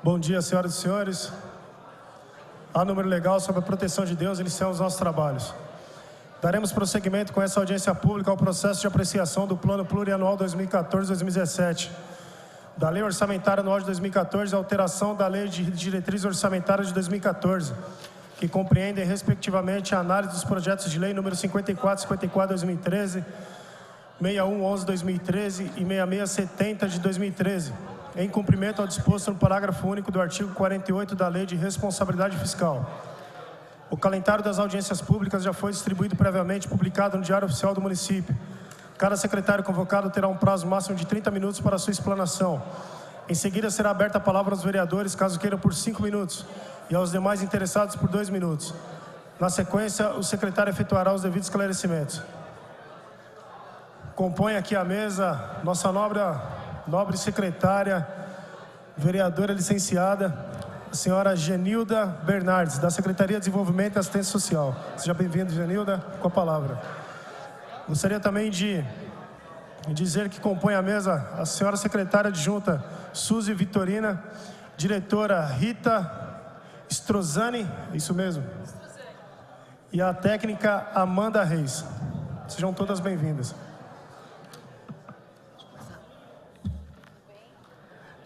Bom dia, senhoras e senhores. A número legal sobre a proteção de Deus, iniciamos os nossos trabalhos. Daremos prosseguimento com essa audiência pública ao processo de apreciação do Plano Plurianual 2014-2017, da Lei Orçamentária Anual de 2014 e alteração da Lei de Diretrizes Orçamentárias de 2014, que compreendem, respectivamente, a análise dos projetos de lei número 54/2013, 61/2013 e 66/70 de 2013, em cumprimento ao disposto no parágrafo único do artigo 48 da Lei de Responsabilidade Fiscal. O calendário das audiências públicas já foi distribuído previamente e publicado no Diário Oficial do Município. Cada secretário convocado terá um prazo máximo de 30 minutos para sua explanação. Em seguida, será aberta a palavra aos vereadores, caso queiram, por 5 minutos, e aos demais interessados por 2 minutos. Na sequência, o secretário efetuará os devidos esclarecimentos. Compõe aqui a mesa nossa nobre secretária, vereadora licenciada, a senhora Genilda Bernardes, da Secretaria de Desenvolvimento e Assistência Social. Seja bem-vinda, Genilda, com a palavra. Gostaria também de dizer que compõe a mesa a senhora secretária adjunta Suzy Vitorina, diretora Rita Strozani, isso mesmo, e a técnica Amanda Reis. Sejam todas bem-vindas.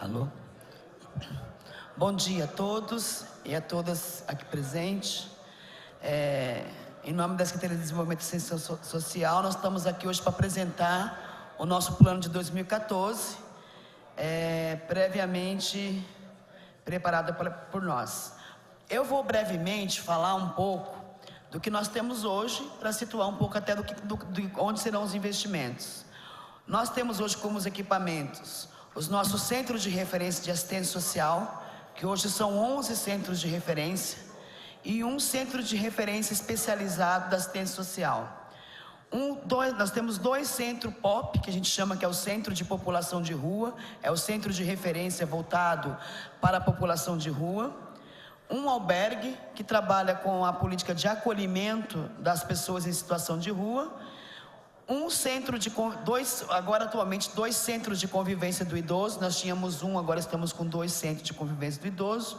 Alô? Bom dia a todos e a todas aqui presentes. Em nome da Secretaria de Desenvolvimento e Assistência Social, nós estamos aqui hoje para apresentar o nosso plano de 2014, previamente preparado por nós. Eu vou brevemente falar um pouco do que nós temos hoje, para situar um pouco até de onde serão os investimentos. Nós temos hoje como os equipamentos os nossos centros de referência de assistência social, que hoje são 11 centros de referência, e um centro de referência especializado da assistência social. Nós temos 2 centros POP, que a gente chama que é o Centro de População de Rua, é o centro de referência voltado para a população de rua. Um albergue, que trabalha com a política de acolhimento das pessoas em situação de rua. Agora atualmente 2 centros de convivência do idoso. Nós tínhamos agora estamos com 2 centros de convivência do idoso.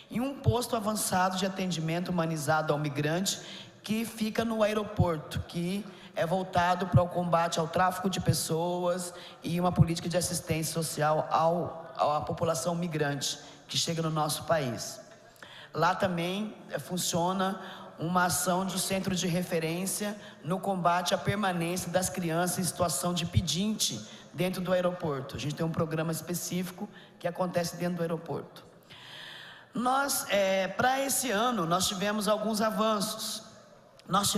E um posto avançado de atendimento humanizado ao migrante, que fica no aeroporto, que é voltado para o combate ao tráfico de pessoas e uma política de assistência social à população migrante que chega no nosso país. Lá também funciona uma ação do centro de referência no combate à permanência das crianças em situação de pedinte dentro do aeroporto. A gente tem um programa específico que acontece dentro do aeroporto. Para esse ano, nós tivemos alguns avanços. Nós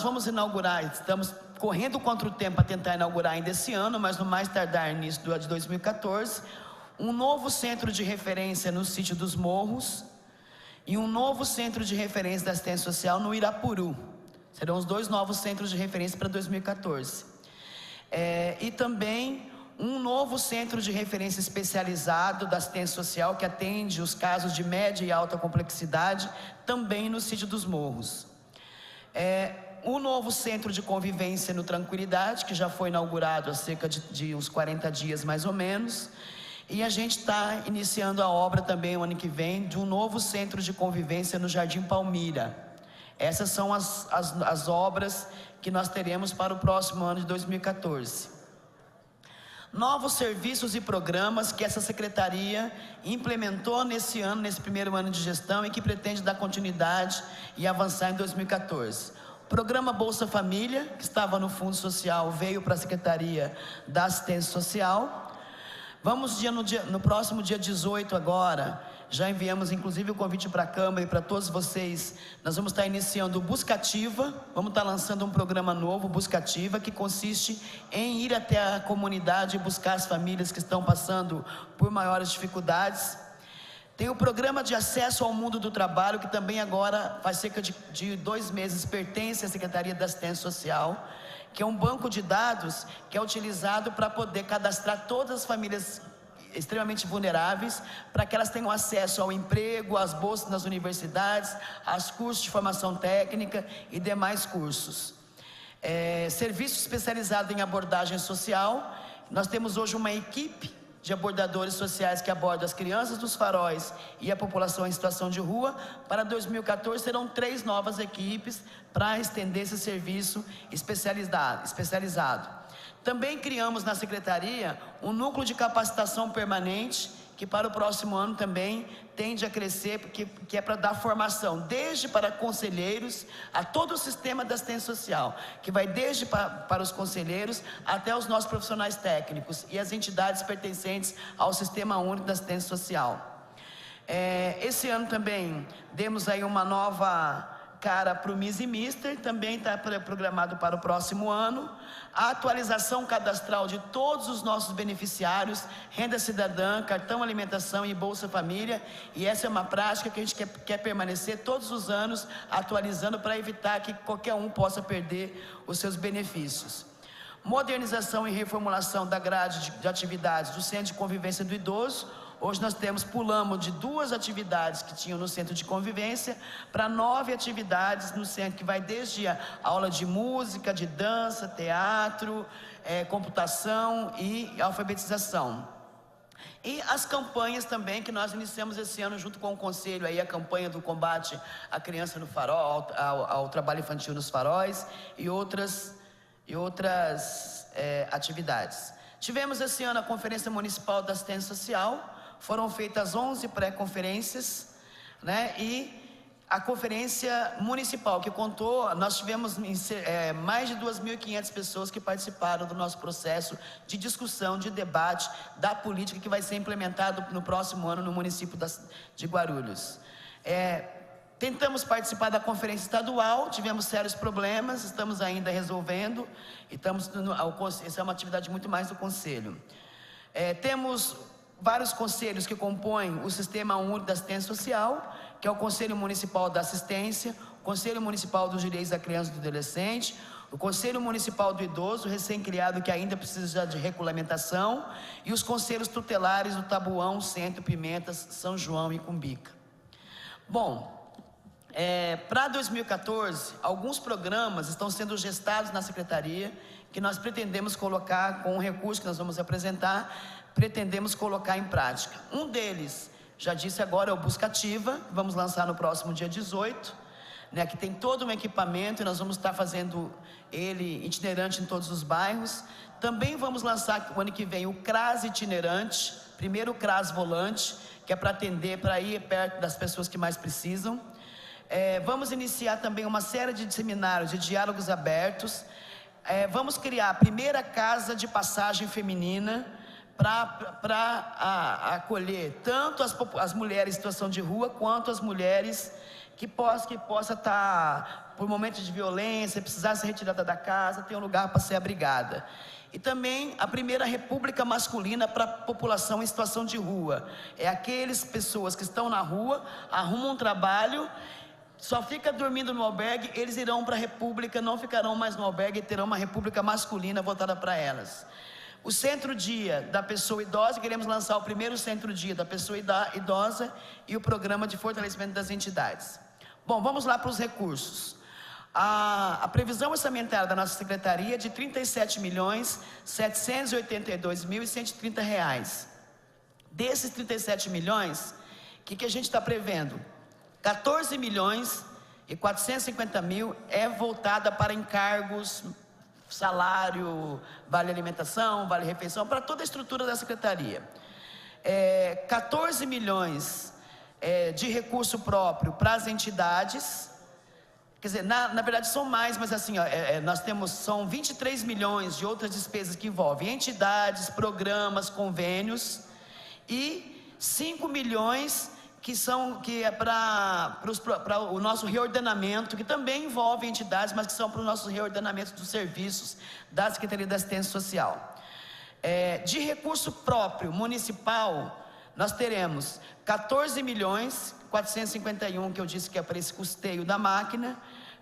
vamos inaugurar, estamos correndo contra o tempo para tentar inaugurar ainda esse ano, mas no mais tardar início de 2014, um novo centro de referência no sítio dos Morros, e um novo centro de referência da assistência social no Irapuru. Serão os 2 novos centros de referência para 2014. E também um novo centro de referência especializado da assistência social, que atende os casos de média e alta complexidade, também no sítio dos Morros. Um novo centro de convivência no Tranquilidade, que já foi inaugurado há cerca de uns 40 dias mais ou menos. E a gente está iniciando a obra também o ano que vem de um novo centro de convivência no Jardim Palmira. Essas são as obras que nós teremos para o próximo ano de 2014. Novos serviços e programas que essa secretaria implementou nesse ano, nesse primeiro ano de gestão, e que pretende dar continuidade e avançar em 2014. O programa Bolsa Família, que estava no Fundo Social, veio para a Secretaria da Assistência Social. No próximo dia 18 agora, já enviamos inclusive o convite para a Câmara e para todos vocês. Nós vamos estar iniciando o Buscativa, vamos estar lançando um programa novo, Buscativa, que consiste em ir até a comunidade e buscar as famílias que estão passando por maiores dificuldades. Tem o programa de acesso ao mundo do trabalho, que também agora faz cerca de 2 meses pertence à Secretaria da Assistência Social, que é um banco de dados que é utilizado para poder cadastrar todas as famílias extremamente vulneráveis, para que elas tenham acesso ao emprego, às bolsas nas universidades, aos cursos de formação técnica e demais cursos. Serviço especializado em abordagem social, Nós temos hoje uma equipe de abordadores sociais que abordam as crianças dos faróis e a população em situação de rua. Para 2014 serão 3 novas equipes para estender esse serviço especializado. Também criamos na Secretaria um núcleo de capacitação permanente, que para o próximo ano também tende a crescer, que é para dar formação, desde para conselheiros, a todo o sistema da assistência social, que vai desde para os conselheiros até os nossos profissionais técnicos e as entidades pertencentes ao Sistema Único da Assistência Social. Esse ano também demos aí uma nova cara para o Miss e Mister, também está programado para o próximo ano. A atualização cadastral de todos os nossos beneficiários, renda cidadã, cartão alimentação e Bolsa Família, e essa é uma prática que a gente quer permanecer todos os anos atualizando para evitar que qualquer um possa perder os seus benefícios. Modernização e reformulação da grade de atividades do Centro de Convivência do Idoso. Hoje nós pulamos de 2 atividades que tinham no Centro de Convivência para 9 atividades no centro, que vai desde a aula de música, de dança, teatro, computação e alfabetização. E as campanhas também que nós iniciamos esse ano junto com o Conselho, aí a campanha do combate à criança no farol, ao trabalho infantil nos faróis e outras atividades. Tivemos esse ano a Conferência Municipal da Assistência Social. Foram feitas 11 pré-conferências, né? E a conferência municipal que contou, nós tivemos mais de 2.500 pessoas que participaram do nosso processo de discussão, de debate da política que vai ser implementado no próximo ano no município de Guarulhos. Tentamos participar da conferência estadual, tivemos sérios problemas, estamos ainda resolvendo, essa é uma atividade muito mais do Conselho. Temos vários conselhos que compõem o Sistema Único da Assistência Social, que é o Conselho Municipal da Assistência, o Conselho Municipal dos Direitos da Criança e do Adolescente, o Conselho Municipal do Idoso, recém-criado, que ainda precisa de regulamentação, e os conselhos tutelares do Tabuão, Centro, Pimentas, São João e Cumbica. Bom, para 2014, alguns programas estão sendo gestados na Secretaria, que nós pretendemos colocar, com o recurso que nós vamos apresentar, pretendemos colocar em prática. Um deles, já disse agora, é o Busca Ativa, vamos lançar no próximo dia 18, né, que tem todo um equipamento e nós vamos estar fazendo ele itinerante em todos os bairros. Também vamos lançar o ano que vem o CRAS itinerante, primeiro o CRAS volante, que é para atender, para ir perto das pessoas que mais precisam. Vamos iniciar também uma série de seminários, de diálogos abertos. Vamos criar a primeira casa de passagem feminina, para acolher tanto as mulheres em situação de rua, quanto as mulheres que possa estar por momentos de violência, precisar ser retirada da casa, ter um lugar para ser abrigada. E também a primeira república masculina para a população em situação de rua. Aquelas pessoas que estão na rua, arrumam um trabalho, só fica dormindo no albergue, eles irão para a república, não ficarão mais no albergue e terão uma república masculina voltada para elas. O Centro-Dia da Pessoa Idosa, queremos lançar o primeiro Centro-Dia da Pessoa Idosa e o Programa de Fortalecimento das Entidades. Bom, vamos lá para os recursos. A previsão orçamentária da nossa Secretaria é de R$ 37.782.130. Desses 37 milhões, o que a gente está prevendo? 14.450.000 é voltada para encargos, salário, vale alimentação, vale refeição, para toda a estrutura da Secretaria. 14 milhões de recurso próprio para as entidades, quer dizer, na verdade são mais, mas assim, são 23 milhões de outras despesas que envolvem entidades, programas, convênios, e 5 milhões que é para o nosso reordenamento, que também envolve entidades, mas que são para o nosso reordenamento dos serviços da Secretaria da Assistência Social. De recurso próprio municipal, nós teremos 14.451.000, que eu disse que é para esse custeio da máquina,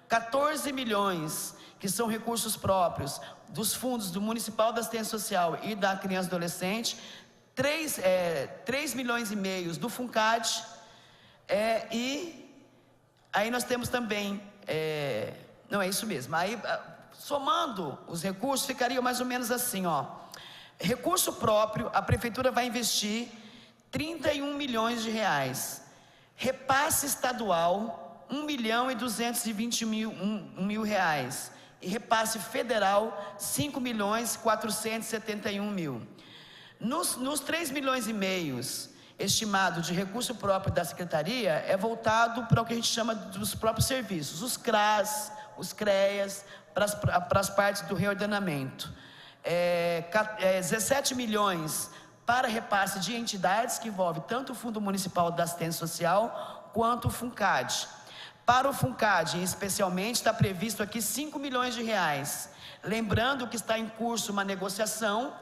14 milhões, que são recursos próprios dos fundos do Municipal da Assistência Social e da Criança e Adolescente, 3,5 milhões do FUNCAD, e aí nós temos também, não é isso mesmo, aí somando os recursos ficaria mais ou menos assim, Recurso próprio, a Prefeitura vai investir 31 milhões de reais. Repasse estadual, 1.221.000 reais. E repasse federal, 5.471.000. Nos 3 milhões e meio estimado de recurso próprio da Secretaria, é voltado para o que a gente chama dos próprios serviços, os CRAS, os CREAS, para as partes do reordenamento. 17 milhões para repasse de entidades, que envolve tanto o Fundo Municipal da Assistência Social, quanto o FUNCAD. Para o FUNCAD, especialmente, está previsto aqui 5 milhões de reais. Lembrando que está em curso uma negociação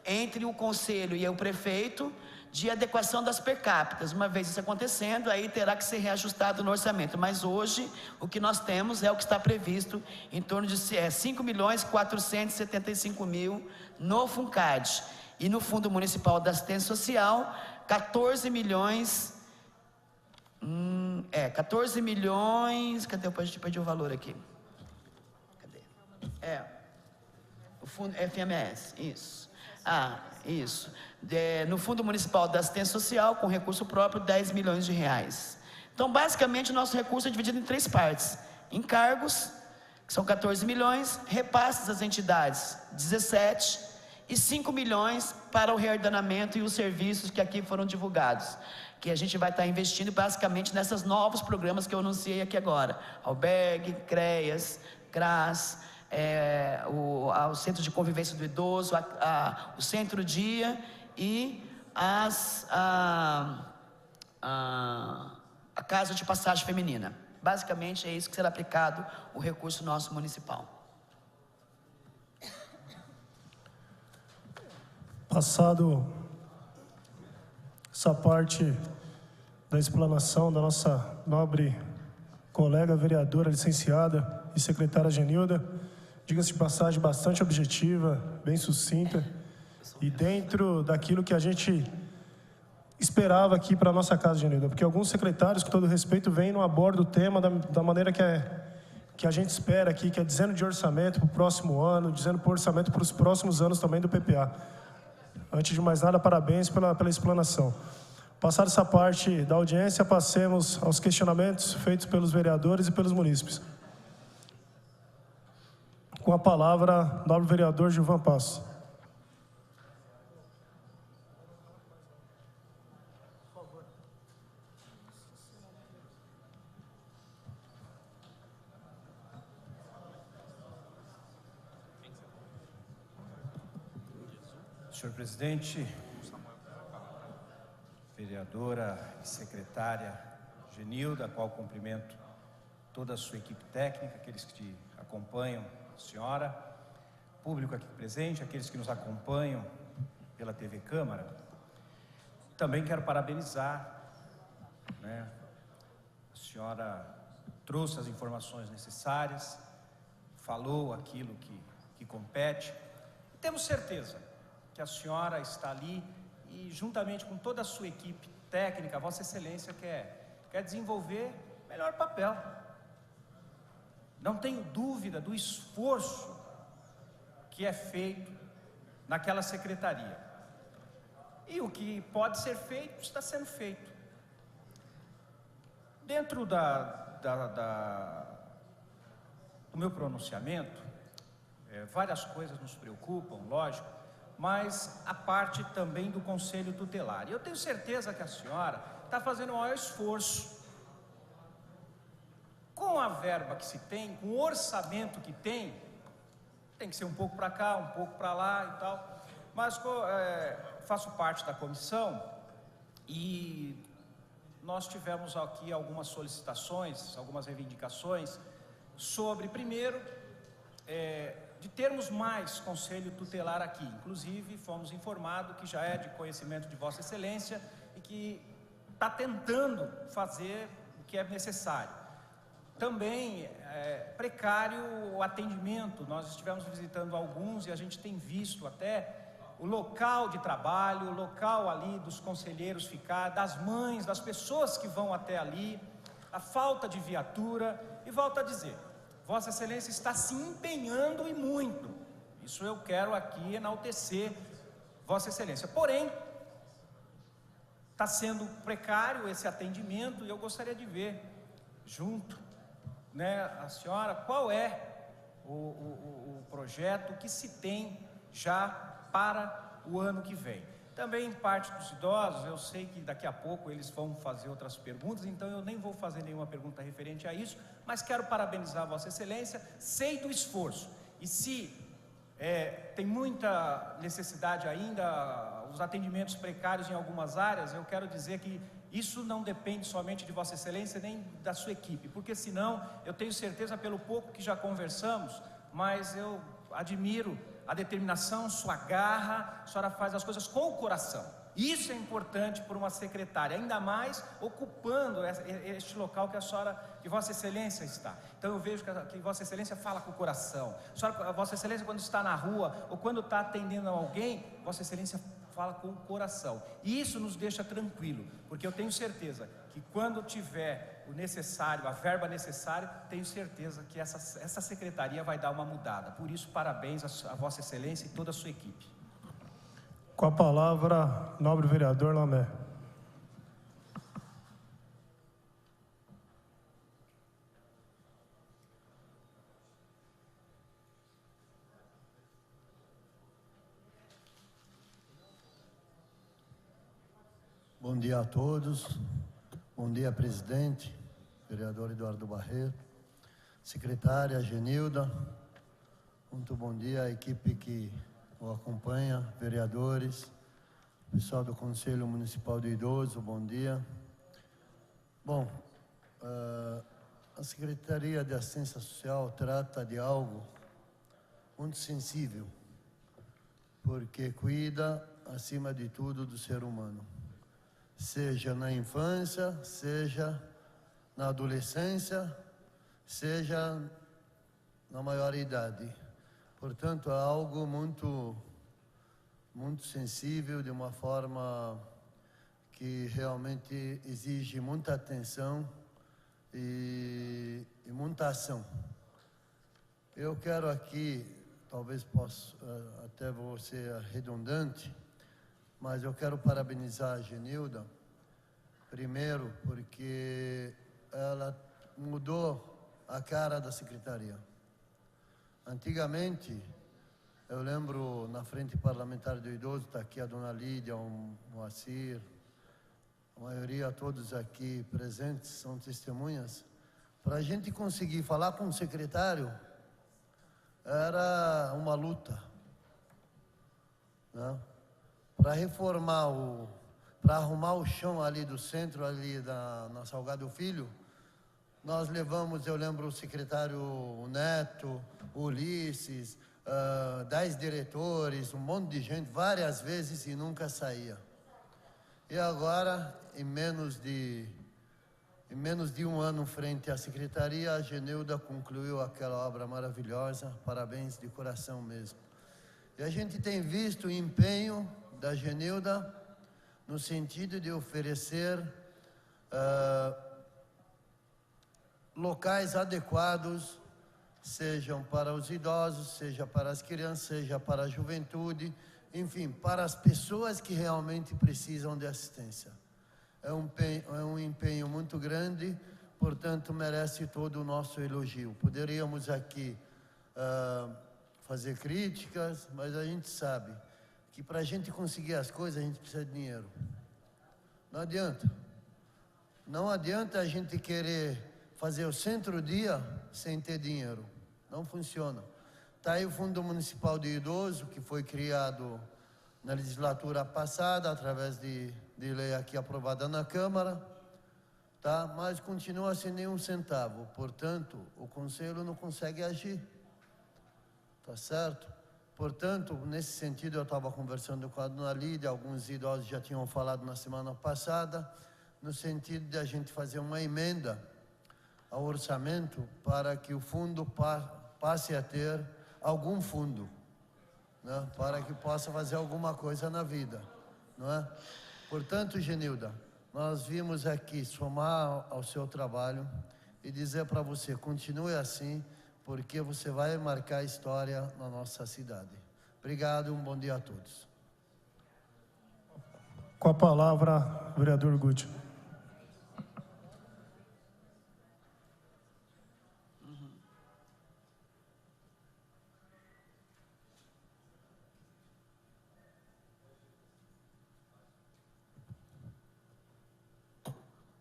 entre o Conselho e o Prefeito, de adequação das per capita. Uma vez isso acontecendo, aí terá que ser reajustado no orçamento. Mas hoje, o que nós temos é o que está previsto, em torno de 5.475.000 no FUNCAD. E no Fundo Municipal da Assistência Social, 14 milhões... 14 milhões... Cadê? A gente perdeu o valor aqui. Cadê? O Fundo FMS, isso. Isso. No Fundo Municipal da Assistência Social, com recurso próprio, 10 milhões de reais. Então, basicamente, o nosso recurso é dividido em 3 partes. Encargos, que são 14 milhões, repasses às entidades, 17, e 5 milhões para o reordenamento e os serviços que aqui foram divulgados, que a gente vai estar investindo basicamente nesses novos programas que eu anunciei aqui agora: albergue, CREAS, CRAS, o Centro de Convivência do Idoso, o Centro-Dia e a Casa de Passagem Feminina. Basicamente é isso que será aplicado o recurso nosso municipal. Passado essa parte da explanação da nossa nobre colega vereadora licenciada e secretária Genilda, diga-se de passagem, bastante objetiva, bem sucinta, e dentro daquilo que a gente esperava aqui para a nossa casa, Genilda, porque alguns secretários, com todo respeito, vêm não abordam o tema da maneira que a gente espera aqui, que é dizendo de orçamento para o próximo ano, dizendo por orçamento para os próximos anos também do PPA. Antes de mais nada, parabéns pela explanação. Passada essa parte da audiência, passemos aos questionamentos feitos pelos vereadores e pelos munícipes. Com a palavra, nobre vereador Gilvan Passos. Senhor presidente, vereadora e secretária Genilda, a qual cumprimento toda a sua equipe técnica, aqueles que te acompanham, senhora, público aqui presente, aqueles que nos acompanham pela TV Câmara. Também quero parabenizar, a senhora trouxe as informações necessárias, falou aquilo que compete. Temos certeza que a senhora está ali e, juntamente com toda a sua equipe técnica, Vossa Excelência quer desenvolver melhor papel. Não tenho dúvida do esforço que é feito naquela secretaria. E o que pode ser feito, está sendo feito. Dentro do meu pronunciamento, várias coisas nos preocupam, lógico, mas a parte também do Conselho Tutelar. E eu tenho certeza que a senhora está fazendo o maior esforço. Com a verba que se tem, com o orçamento que tem que ser um pouco para cá, um pouco para lá e tal. Mas faço parte da comissão e nós tivemos aqui algumas solicitações, algumas reivindicações sobre, primeiro, de termos mais conselho tutelar aqui. Inclusive, fomos informados que já é de conhecimento de Vossa Excelência e que está tentando fazer o que é necessário. Também precário o atendimento. Nós estivemos visitando alguns e a gente tem visto até o local de trabalho, o local ali dos conselheiros ficar, das mães, das pessoas que vão até ali, a falta de viatura. E volto a dizer, Vossa Excelência está se empenhando e muito. Isso eu quero aqui enaltecer Vossa Excelência. Porém, está sendo precário esse atendimento e eu gostaria de ver, junto, né, a senhora, qual é o projeto que se tem já para o ano que vem. Também parte dos idosos, eu sei que daqui a pouco eles vão fazer outras perguntas, então eu nem vou fazer nenhuma pergunta referente a isso, mas quero parabenizar Vossa Excelência, sei do esforço, e se tem muita necessidade ainda, os atendimentos precários em algumas áreas, eu quero dizer que isso não depende somente de Vossa Excelência nem da sua equipe, porque senão, eu tenho certeza pelo pouco que já conversamos, mas eu admiro a determinação, sua garra, a senhora faz as coisas com o coração. Isso é importante para uma secretária, ainda mais ocupando este local que Vossa Excelência está. Então eu vejo que Vossa Excelência fala com o coração. Vossa Excelência, quando está na rua ou quando está atendendo a alguém, Vossa Excelência fala com o coração. E isso nos deixa tranquilo, porque eu tenho certeza que quando tiver o necessário, a verba necessária, tenho certeza que essa secretaria vai dar uma mudada. Por isso, parabéns a Vossa Excelência e toda a sua equipe. Com a palavra, nobre vereador Lamé. Bom dia a todos, bom dia presidente, vereador Eduardo Barreto, secretária Genilda, muito bom dia à equipe que o acompanha, vereadores, pessoal do Conselho Municipal do Idoso, bom dia. Bom, a Secretaria de Assistência Social trata de algo muito sensível, porque cuida, acima de tudo, do ser humano. Seja na infância, seja na adolescência, seja na maior idade. Portanto, é algo muito sensível, de uma forma que realmente exige muita atenção e muita ação. Eu quero aqui, talvez possa, até vou ser redundante, mas eu quero parabenizar a Genilda, primeiro porque ela mudou a cara da secretaria. Antigamente, eu lembro na frente parlamentar do idoso, está aqui a dona Lídia, o Moacir, a maioria, todos aqui presentes, são testemunhas. Para a gente conseguir falar com o secretário, era uma luta, né? Para reformar para arrumar o chão ali do centro, ali na Salgado Filho, nós levamos, eu lembro, o secretário Neto, o Ulisses, 10 diretores, um monte de gente, várias vezes e nunca saía. E agora, em menos de um ano frente à secretaria, a Genilda concluiu aquela obra maravilhosa, parabéns de coração mesmo. E a gente tem visto o empenho da Genilda no sentido de oferecer locais adequados, sejam para os idosos, seja para as crianças, seja para a juventude, enfim, para as pessoas que realmente precisam de assistência. É um empenho muito grande, portanto merece todo o nosso elogio. Poderíamos aqui fazer críticas, mas a gente sabe que para a gente conseguir as coisas a gente precisa de dinheiro. Não adianta. Não adianta a gente querer fazer o centro-dia sem ter dinheiro. Não funciona. Está aí o Fundo Municipal de Idoso, que foi criado na legislatura passada, através de lei aqui aprovada na Câmara, tá? Mas continua sem nenhum centavo. Portanto, o Conselho não consegue agir. Tá certo? Portanto, nesse sentido, eu estava conversando com a dona Lídia, alguns idosos já tinham falado na semana passada, no sentido de a gente fazer uma emenda ao orçamento para que o fundo passe a ter algum fundo, né? Para que possa fazer alguma coisa na vida, não é? Portanto, Genilda, nós vimos aqui somar ao seu trabalho e dizer para você, continue assim, porque você vai marcar a história na nossa cidade. Obrigado, um bom dia a todos. Com a palavra, vereador Guti.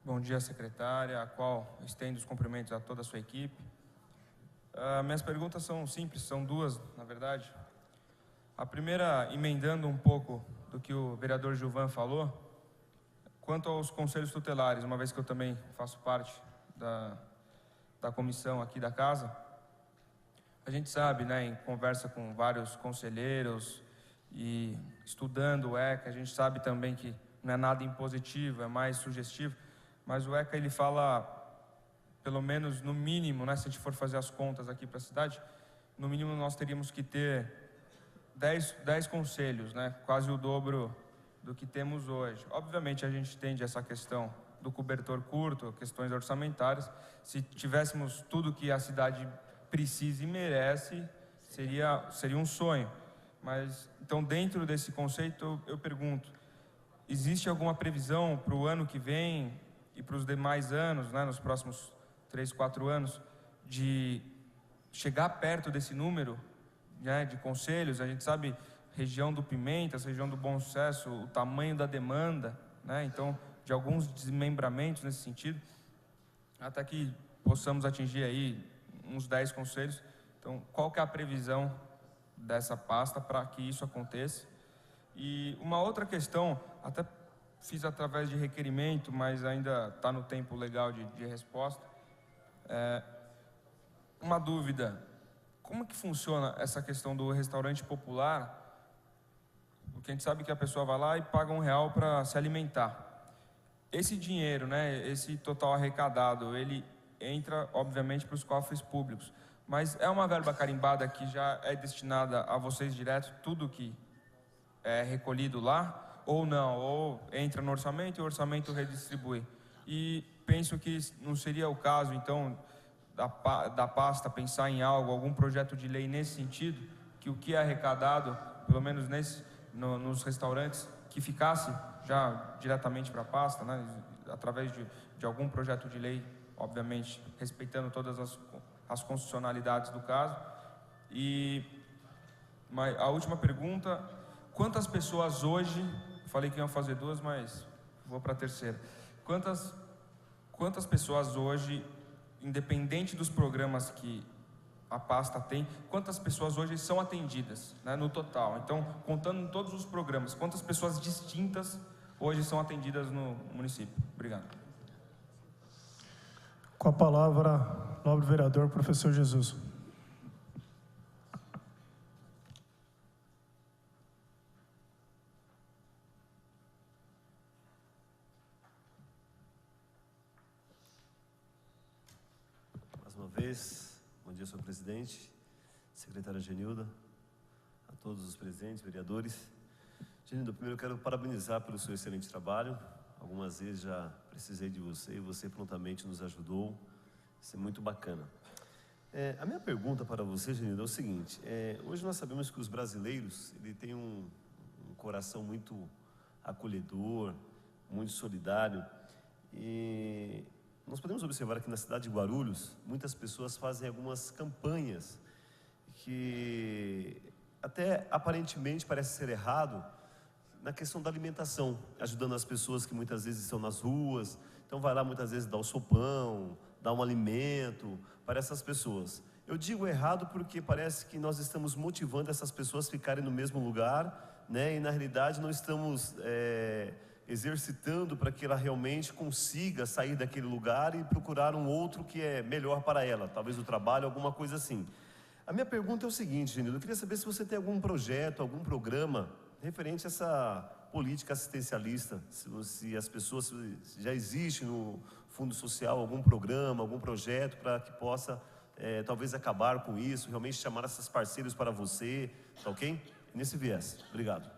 Bom dia, secretária, a qual estendo os cumprimentos a toda a sua equipe. Minhas perguntas são simples, são duas, na verdade. A primeira, emendando um pouco do que o vereador Gilvan falou, quanto aos conselhos tutelares, uma vez que eu também faço parte da comissão aqui da casa, a gente sabe, né, em conversa com vários conselheiros e estudando o ECA, a gente sabe também que não é nada impositivo, é mais sugestivo, mas o ECA ele fala, pelo menos no mínimo, né, se a gente for fazer as contas aqui para a cidade, no mínimo nós teríamos que ter 10 conselhos, né, quase o dobro do que temos hoje. Obviamente a gente entende essa questão do cobertor curto, questões orçamentárias. Se tivéssemos tudo que a cidade precisa e merece, seria um sonho. Mas, então, dentro desse conceito, eu pergunto, existe alguma previsão para o ano que vem e para os demais anos, né, nos próximos 3, 4 anos, de chegar perto desse número, né, de conselhos? A gente sabe, região do Pimentas, região do Bom Sucesso, o tamanho da demanda, né, então, de alguns desmembramentos nesse sentido, até que possamos atingir aí uns 10 conselhos. Então, qual que é a previsão dessa pasta para que isso aconteça? E uma outra questão, até fiz através de requerimento, mas ainda está no tempo legal de resposta. Uma dúvida, como que funciona essa questão do restaurante popular? Porque a gente sabe que a pessoa vai lá e paga R$1 para se alimentar. Esse dinheiro, né, esse total arrecadado, ele entra, obviamente, para os cofres públicos. Mas é uma verba carimbada que já é destinada a vocês direto, tudo que é recolhido lá? Ou não, ou entra no orçamento e o orçamento redistribui. E penso que não seria o caso, então, da pasta pensar em algum projeto de lei nesse sentido, que o que é arrecadado, pelo menos nos restaurantes, que ficasse já diretamente para a pasta, né, através de algum projeto de lei, obviamente, respeitando todas as constitucionalidades do caso. E a última pergunta, quantas pessoas hoje... Falei que iam fazer 2, mas vou para a terceira. Quantas pessoas hoje, independente dos programas que a pasta tem, quantas pessoas hoje são atendidas, né, no total? Então, contando todos os programas, quantas pessoas distintas hoje são atendidas no município? Obrigado. Com a palavra, nobre vereador, professor Jesus. Bom dia, senhor presidente, secretária Genilda, a todos os presentes, vereadores. Genilda, primeiro eu quero parabenizar pelo seu excelente trabalho. Algumas vezes já precisei de você e você prontamente nos ajudou. Isso é muito bacana. A minha pergunta para você, Genilda, é o seguinte. Hoje nós sabemos que os brasileiros têm um coração muito acolhedor, muito solidário. E nós podemos observar aqui na cidade de Guarulhos, muitas pessoas fazem algumas campanhas que até aparentemente parece ser errado na questão da alimentação, ajudando as pessoas que muitas vezes estão nas ruas. Então vai lá muitas vezes dar o sopão, dar um alimento para essas pessoas. Eu digo errado porque parece que nós estamos motivando essas pessoas a ficarem no mesmo lugar, né? E na realidade não estamos exercitando para que ela realmente consiga sair daquele lugar e procurar um outro que é melhor para ela, talvez o trabalho, alguma coisa assim. A minha pergunta é o seguinte, Genildo, eu queria saber se você tem algum projeto, algum programa referente a essa política assistencialista, se as pessoas, se já existe no Fundo Social algum programa, algum projeto para que possa talvez acabar com isso, realmente chamar esses parceiros para você, tá ok? Nesse viés. Obrigado.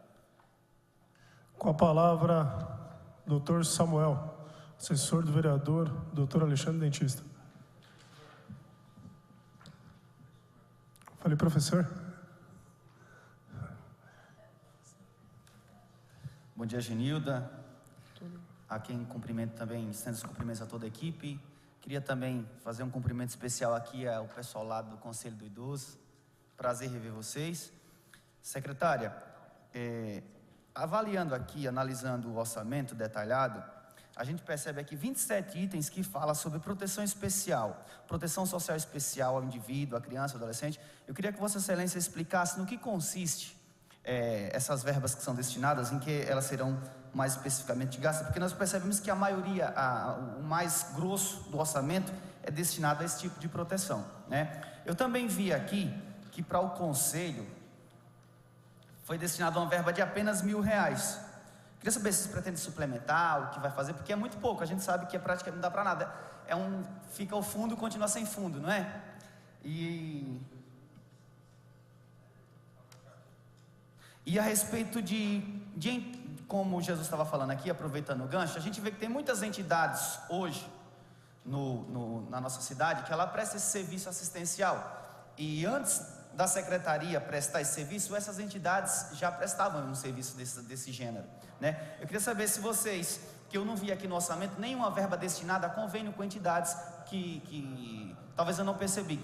Com a palavra, doutor Samuel, assessor do vereador, doutor Alexandre Dentista. Falei, professor? Bom dia, Genilda. A quem cumprimento também, estendo os cumprimentos a toda a equipe. Queria também fazer um cumprimento especial aqui ao pessoal lá do Conselho do Idoso. Prazer rever vocês. Secretária, avaliando aqui, analisando o orçamento detalhado, a gente percebe aqui 27 itens que falam sobre proteção especial, proteção social especial ao indivíduo, à criança, ao adolescente. Eu queria que Vossa Excelência explicasse no que consiste essas verbas que são destinadas, em que elas serão mais especificamente gastas, porque nós percebemos que a maioria, o mais grosso do orçamento é destinado a esse tipo de proteção, né? Eu também vi aqui que para o Conselho foi destinado uma verba de apenas R$1.000. Queria saber se pretende suplementar, o que vai fazer, porque é muito pouco, a gente sabe que praticamente não dá para nada, fica o fundo e continua sem fundo, não é? E a respeito como Jesus estava falando aqui, aproveitando o gancho, a gente vê que tem muitas entidades hoje na nossa cidade que ela presta esse serviço assistencial, e antes da secretaria prestar esse serviço, essas entidades já prestavam um serviço desse gênero, né? Eu queria saber se vocês, que eu não vi aqui no orçamento nenhuma verba destinada a convênio com entidades que talvez eu não percebi,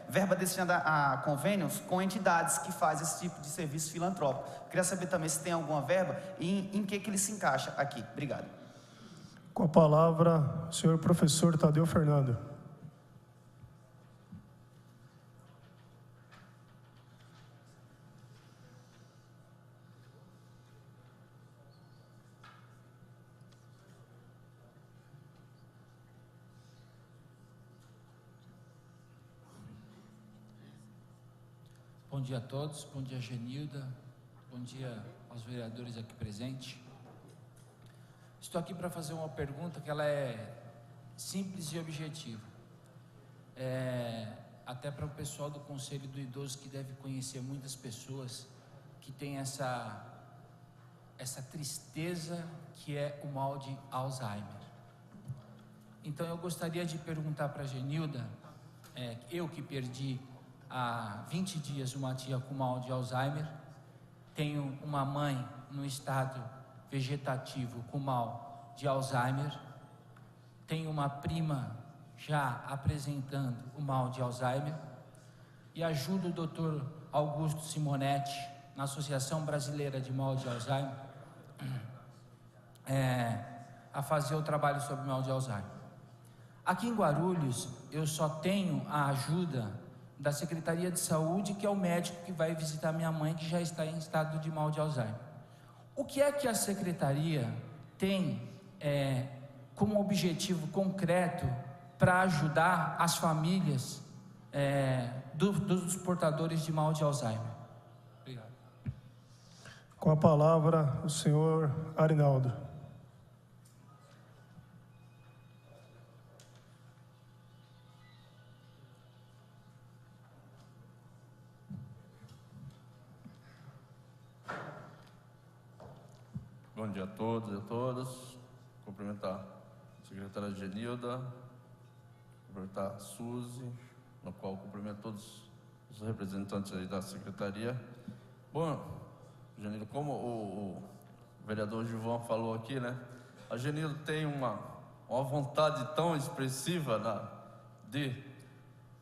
verba destinada a convênios com entidades que fazem esse tipo de serviço filantrópico. Eu queria saber também se tem alguma verba e em que ele se encaixa aqui. Obrigado. Com a palavra, o senhor professor Tadeu Fernando. Bom dia a todos, bom dia Genilda, bom dia aos vereadores aqui presentes. Estou aqui para fazer uma pergunta que ela é simples e objetiva. Até para o pessoal do Conselho do Idoso, que deve conhecer muitas pessoas que têm essa tristeza que é o mal de Alzheimer. Então eu gostaria de perguntar para a Genilda, eu que perdi há 20 dias uma tia com mal de Alzheimer, tenho uma mãe no estado vegetativo com mal de Alzheimer, tenho uma prima já apresentando o mal de Alzheimer, e ajudo o Dr. Augusto Simonetti na Associação Brasileira de Mal de Alzheimer a fazer o trabalho sobre mal de Alzheimer. Aqui em Guarulhos eu só tenho a ajuda da Secretaria de Saúde, que é o médico que vai visitar minha mãe, que já está em estado de mal de Alzheimer. O que é que a Secretaria tem como objetivo concreto para ajudar as famílias dos portadores de mal de Alzheimer? Obrigado. Com a palavra, o senhor Arinaldo. Bom dia a todos e a todas. Cumprimentar a secretária Genilda, cumprimentar a Suzy, no qual cumprimento todos os representantes aí da secretaria. Bom, Genilda, como o vereador Gilvão falou aqui, né? A Genilda tem uma vontade tão expressiva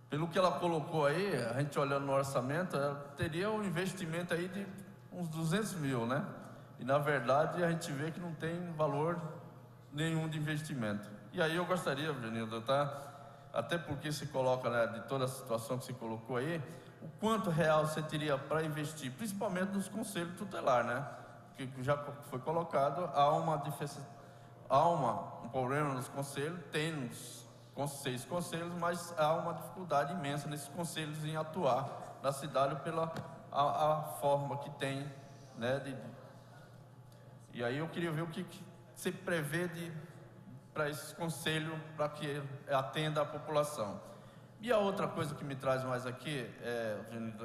pelo que ela colocou aí, a gente olhando no orçamento, ela teria um investimento aí de uns 200 mil, né? E na verdade a gente vê que não tem valor nenhum de investimento. E aí eu gostaria, Genilda, até porque se coloca, né, de toda a situação que você colocou aí, o quanto real você teria para investir, principalmente nos conselhos tutelar, né? Que já foi colocado, há um problema nos conselhos, tem uns 6 conselhos, mas há uma dificuldade imensa nesses conselhos em atuar na cidade pela a forma que tem, né, e aí eu queria ver o que você prevê para esse conselho, para que atenda a população. E a outra coisa que me traz mais aqui,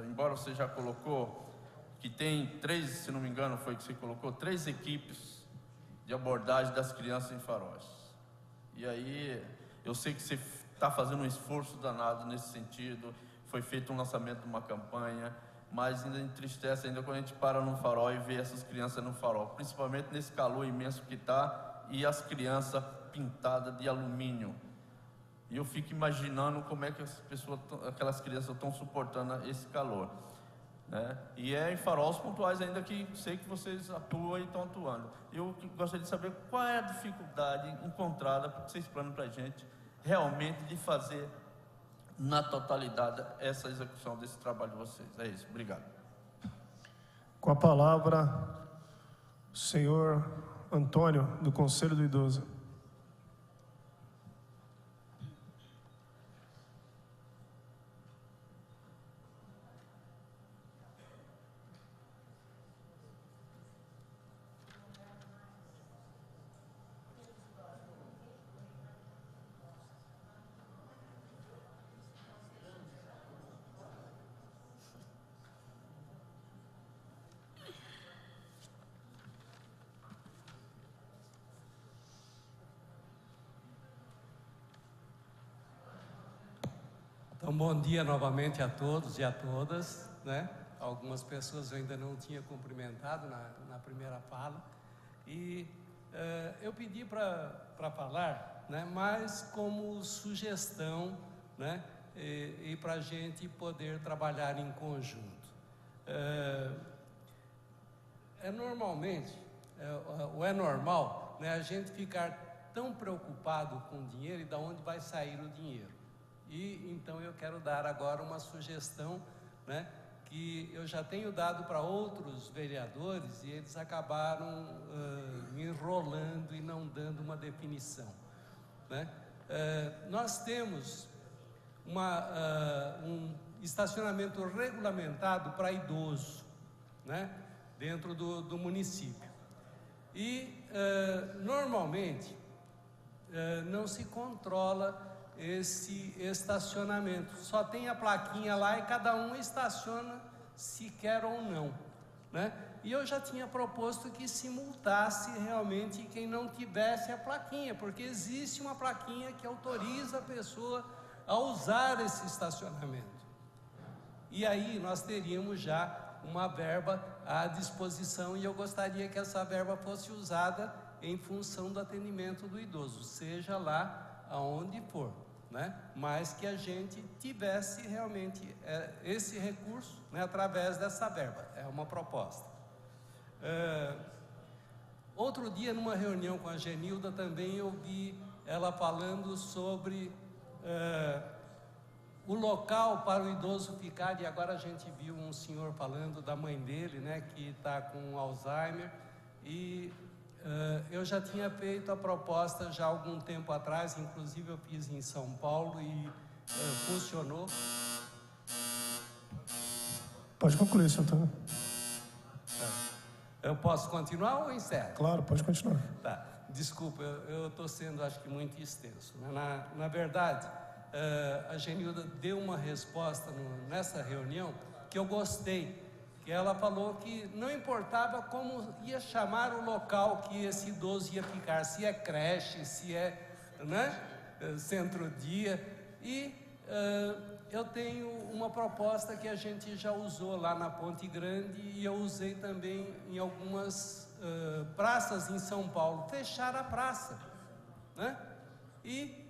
embora você já colocou, que tem 3, se não me engano, foi que você colocou, 3 equipes de abordagem das crianças em faróis. E aí, eu sei que você está fazendo um esforço danado nesse sentido, foi feito um lançamento de uma campanha, mas ainda entristece ainda quando a gente para no farol e vê essas crianças no farol, principalmente nesse calor imenso que está, e as crianças pintadas de alumínio. E eu fico imaginando como é que aquelas crianças estão suportando esse calor, né? E é em faróis pontuais ainda que sei que vocês atuam e estão atuando. Eu gostaria de saber qual é a dificuldade encontrada, porque vocês planejam para a gente, realmente de fazer na totalidade essa execução desse trabalho de vocês. É isso, obrigado. Com a palavra, o senhor Antônio, do Conselho do Idoso. Então, bom dia novamente a todos e a todas, né? Algumas pessoas eu ainda não tinha cumprimentado na primeira fala. E eu pedi para falar, né? Mas como sugestão, né? E para a gente poder trabalhar em conjunto. É normal, né? A gente ficar tão preocupado com o dinheiro e de onde vai sair o dinheiro. E então eu quero dar agora uma sugestão, né, que eu já tenho dado para outros vereadores e eles acabaram enrolando e não dando uma definição, né? Nós temos um estacionamento regulamentado para idoso, né, dentro do município. E normalmente não se controla esse estacionamento, só tem a plaquinha lá e cada um estaciona se quer ou não, né? E eu já tinha proposto que se multasse realmente quem não tivesse a plaquinha, porque existe uma plaquinha que autoriza a pessoa a usar esse estacionamento. E aí nós teríamos já uma verba à disposição e eu gostaria que essa verba fosse usada em função do atendimento do idoso, seja lá aonde for, né? Mas que a gente tivesse realmente esse recurso, né, através dessa verba. É uma proposta. Outro dia, numa reunião com a Genilda, também eu vi ela falando sobre o local para o idoso ficar, e agora a gente viu um senhor falando da mãe dele, né, que está com Alzheimer, e eu já tinha feito a proposta já há algum tempo atrás, inclusive eu fiz em São Paulo e funcionou. Pode concluir, senhor Antônio. Eu posso continuar ou encerro? Claro, pode continuar. Tá, desculpa, eu estou sendo, acho que, muito extenso, né? Na verdade, a Genilda deu uma resposta nessa reunião que eu gostei, que ela falou que não importava como ia chamar o local que esse idoso ia ficar, se é creche, se é, né, centro-dia, e eu tenho uma proposta que a gente já usou lá na Ponte Grande e eu usei também em algumas praças em São Paulo, fechar a praça, né? E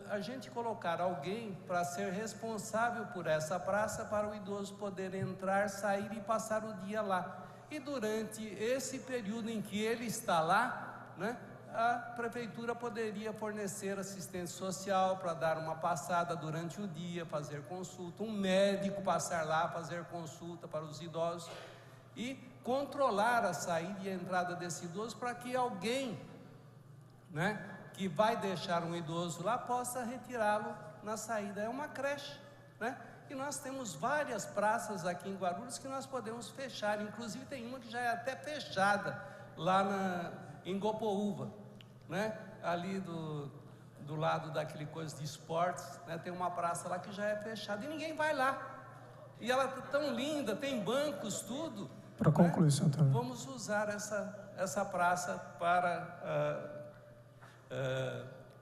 a gente colocar alguém para ser responsável por essa praça, para o idoso poder entrar, sair e passar o dia lá. E durante esse período em que ele está lá, né, a prefeitura poderia fornecer assistência social para dar uma passada durante o dia, fazer consulta, um médico passar lá, fazer consulta para os idosos e controlar a saída e a entrada desse idoso para que alguém, né, que vai deixar um idoso lá, possa retirá-lo na saída. É uma creche, né? E nós temos várias praças aqui em Guarulhos que nós podemos fechar, inclusive tem uma que já é até fechada, lá em Gopoúva, né? Ali do lado daquele coisa de esportes, né? Tem uma praça lá que já é fechada e ninguém vai lá. E ela é tão linda, tem bancos, tudo. Para concluir, senhor Antônio. Vamos usar essa praça para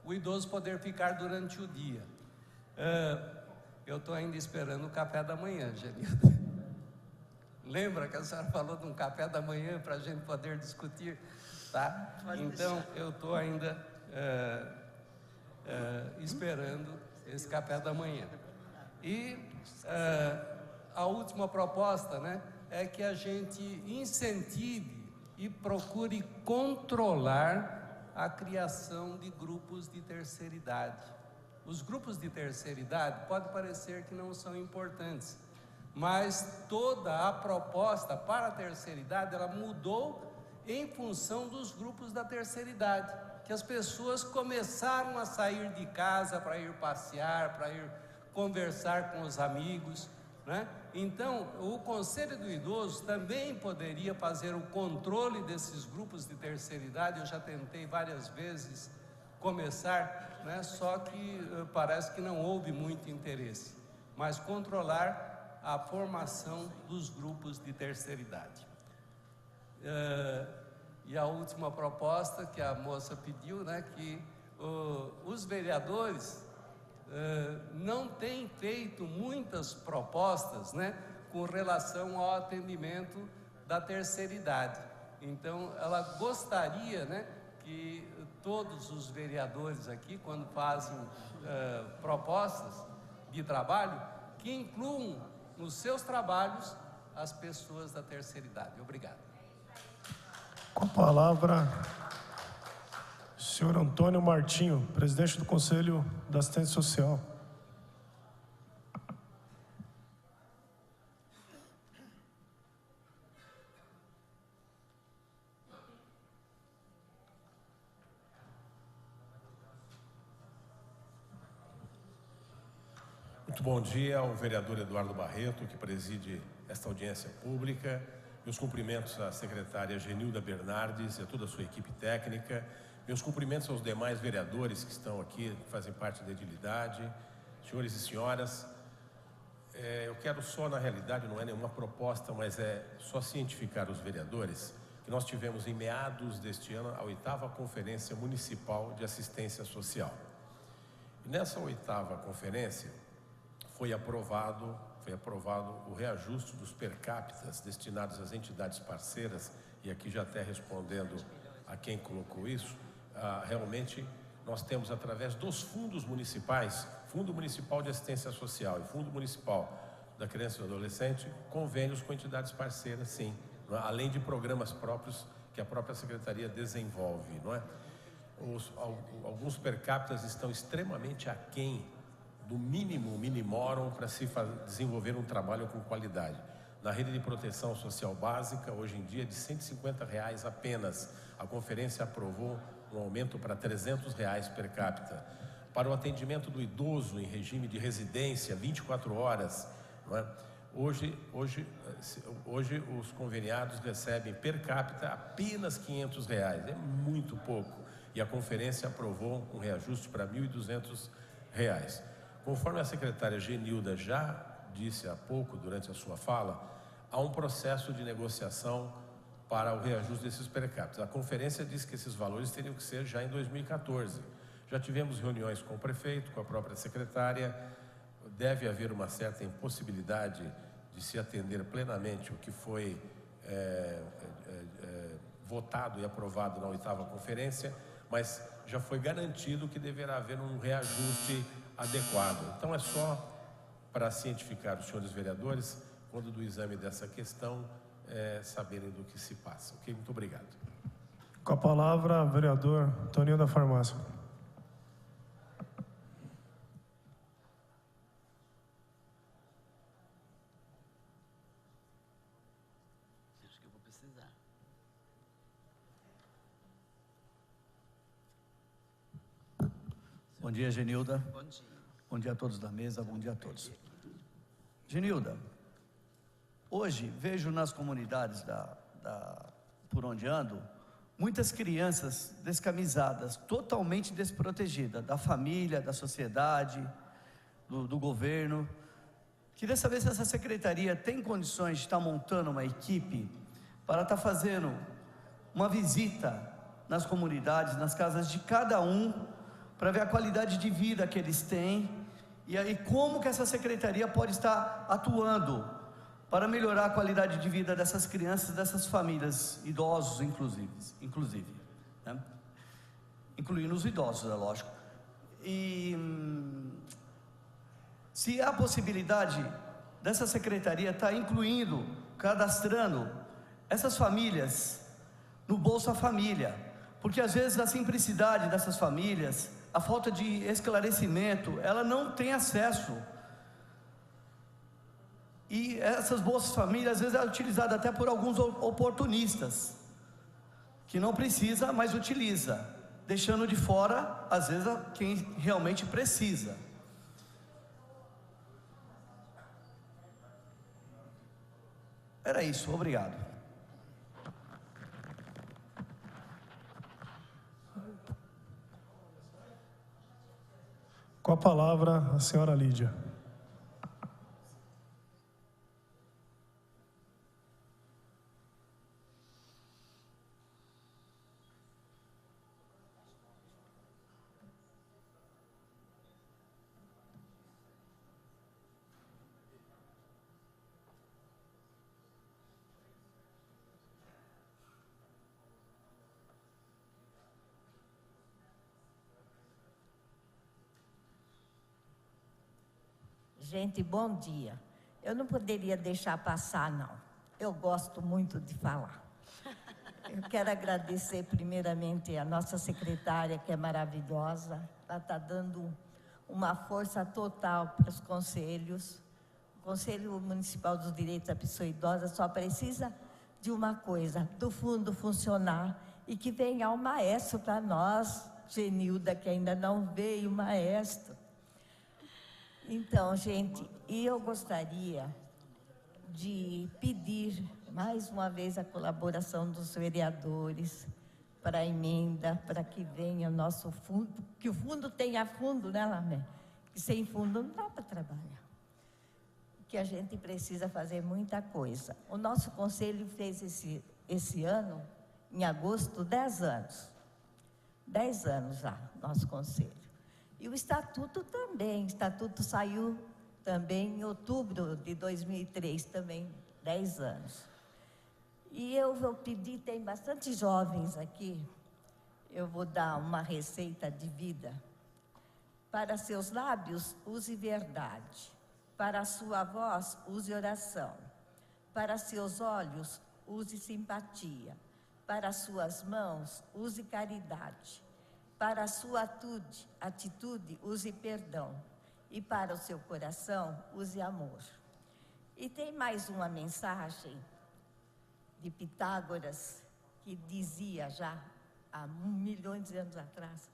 o idoso poder ficar durante o dia. Eu estou ainda esperando o café da manhã, Genilda. Lembra que a senhora falou de um café da manhã para a gente poder discutir, tá? Então, eu estou ainda esperando esse café da manhã. E a última proposta, né, é que a gente incentive e procure controlar a criação de grupos de terceira idade. Os grupos de terceira idade pode parecer que não são importantes, mas toda a proposta para a terceira idade, ela mudou em função dos grupos da terceira idade, que as pessoas começaram a sair de casa para ir passear, para ir conversar com os amigos, né? Então, o Conselho do Idoso também poderia fazer o controle desses grupos de terceira idade. Eu já tentei várias vezes começar, né? Só que parece que não houve muito interesse, mas controlar a formação dos grupos de terceira idade. E a última proposta que a moça pediu, né, que os vereadores não têm feito muitas propostas, né, com relação ao atendimento da terceira idade. Então, ela gostaria, né, que todos os vereadores aqui, quando fazem propostas de trabalho, que incluam nos seus trabalhos as pessoas da terceira idade. Obrigado. Com a palavra, o senhor Antônio Martinho, presidente do Conselho da Assistência Social. Muito bom dia ao vereador Eduardo Barreto, que preside esta audiência pública. Meus cumprimentos à secretária Genilda Bernardes e a toda a sua equipe técnica. Meus cumprimentos aos demais vereadores que estão aqui, que fazem parte da edilidade, senhores e senhoras. Eu quero só, na realidade, não é nenhuma proposta, mas é só cientificar os vereadores que nós tivemos em meados deste ano a 8ª Conferência Municipal de Assistência Social. E nessa 8ª conferência foi aprovado o reajuste dos per capitas destinados às entidades parceiras, e aqui já até respondendo a quem colocou isso, realmente nós temos, através dos fundos municipais, Fundo Municipal de Assistência Social e Fundo Municipal da Criança e do Adolescente, convênios com entidades parceiras, sim, não é? Além de programas próprios que a própria Secretaria desenvolve, não é? Alguns per capitas estão extremamente aquém do mínimo minimorum para se desenvolver um trabalho com qualidade. Na rede de proteção social básica, hoje em dia, é de R$ 150 apenas. A conferência aprovou um aumento para R$ 300 per capita. Para o atendimento do idoso em regime de residência, 24 horas, não é? Hoje os conveniados recebem per capita apenas R$ 500, é muito pouco. E a conferência aprovou um reajuste para R$ 1.200. Conforme a secretária Genilda já disse há pouco, durante a sua fala, há um processo de negociação para o reajuste desses per capita. A conferência disse que esses valores teriam que ser já em 2014. Já tivemos reuniões com o prefeito, com a própria secretária. Deve haver uma certa impossibilidade de se atender plenamente o que foi votado e aprovado na 8ª conferência, mas já foi garantido que deverá haver um reajuste adequado. Então é só para cientificar os senhores vereadores, quando do exame dessa questão, saberem do que se passa. Ok? Muito obrigado. Com a palavra, vereador Toninho da Farmácia. Acho que eu vou precisar. Bom dia, Genilda. Bom dia. Bom dia a todos da mesa, bom dia a todos. Genilda, hoje vejo nas comunidades por onde ando, muitas crianças descamisadas, totalmente desprotegidas da família, da sociedade, do governo. Queria saber se essa secretaria tem condições de estar montando uma equipe para estar fazendo uma visita nas comunidades, nas casas de cada um, para ver a qualidade de vida que eles têm, e aí como que essa secretaria pode estar atuando para melhorar a qualidade de vida dessas crianças, dessas famílias, idosos inclusive, né? Incluindo os idosos, é lógico. E se há possibilidade dessa secretaria estar incluindo, cadastrando essas famílias no Bolsa Família, porque às vezes a simplicidade dessas famílias, a falta de esclarecimento, ela não tem acesso. E essas Bolsas Família às vezes é utilizada até por alguns oportunistas, que não precisa, mas utiliza, deixando de fora, às vezes, quem realmente precisa. Era isso, obrigado. Com a palavra, a senhora Lídia. Gente, bom dia. Eu não poderia deixar passar, não. Eu gosto muito de falar. Eu quero agradecer primeiramente a nossa secretária, que é maravilhosa. Ela está dando uma força total para os conselhos. O Conselho Municipal dos Direitos da Pessoa Idosa só precisa de uma coisa, do fundo funcionar e que venha o maestro para nós, Genilda, que ainda não veio o maestro. Então, gente, e eu gostaria de pedir mais uma vez a colaboração dos vereadores para a emenda, para que venha o nosso fundo, que o fundo tenha fundo, né, Lamé? Que sem fundo não dá para trabalhar. Que a gente precisa fazer muita coisa. O nosso conselho fez esse ano, em agosto, 10 anos. 10 anos já, nosso conselho. E o estatuto também, o estatuto saiu também em outubro de 2003, também 10 anos. E eu vou pedir, tem bastante jovens aqui, eu vou dar uma receita de vida. Para seus lábios, use verdade. Para a sua voz, use oração. Para seus olhos, use simpatia. Para suas mãos, use caridade. Para a sua atitude, use perdão. E para o seu coração, use amor. E tem mais uma mensagem de Pitágoras, que dizia já há milhões de anos atrás: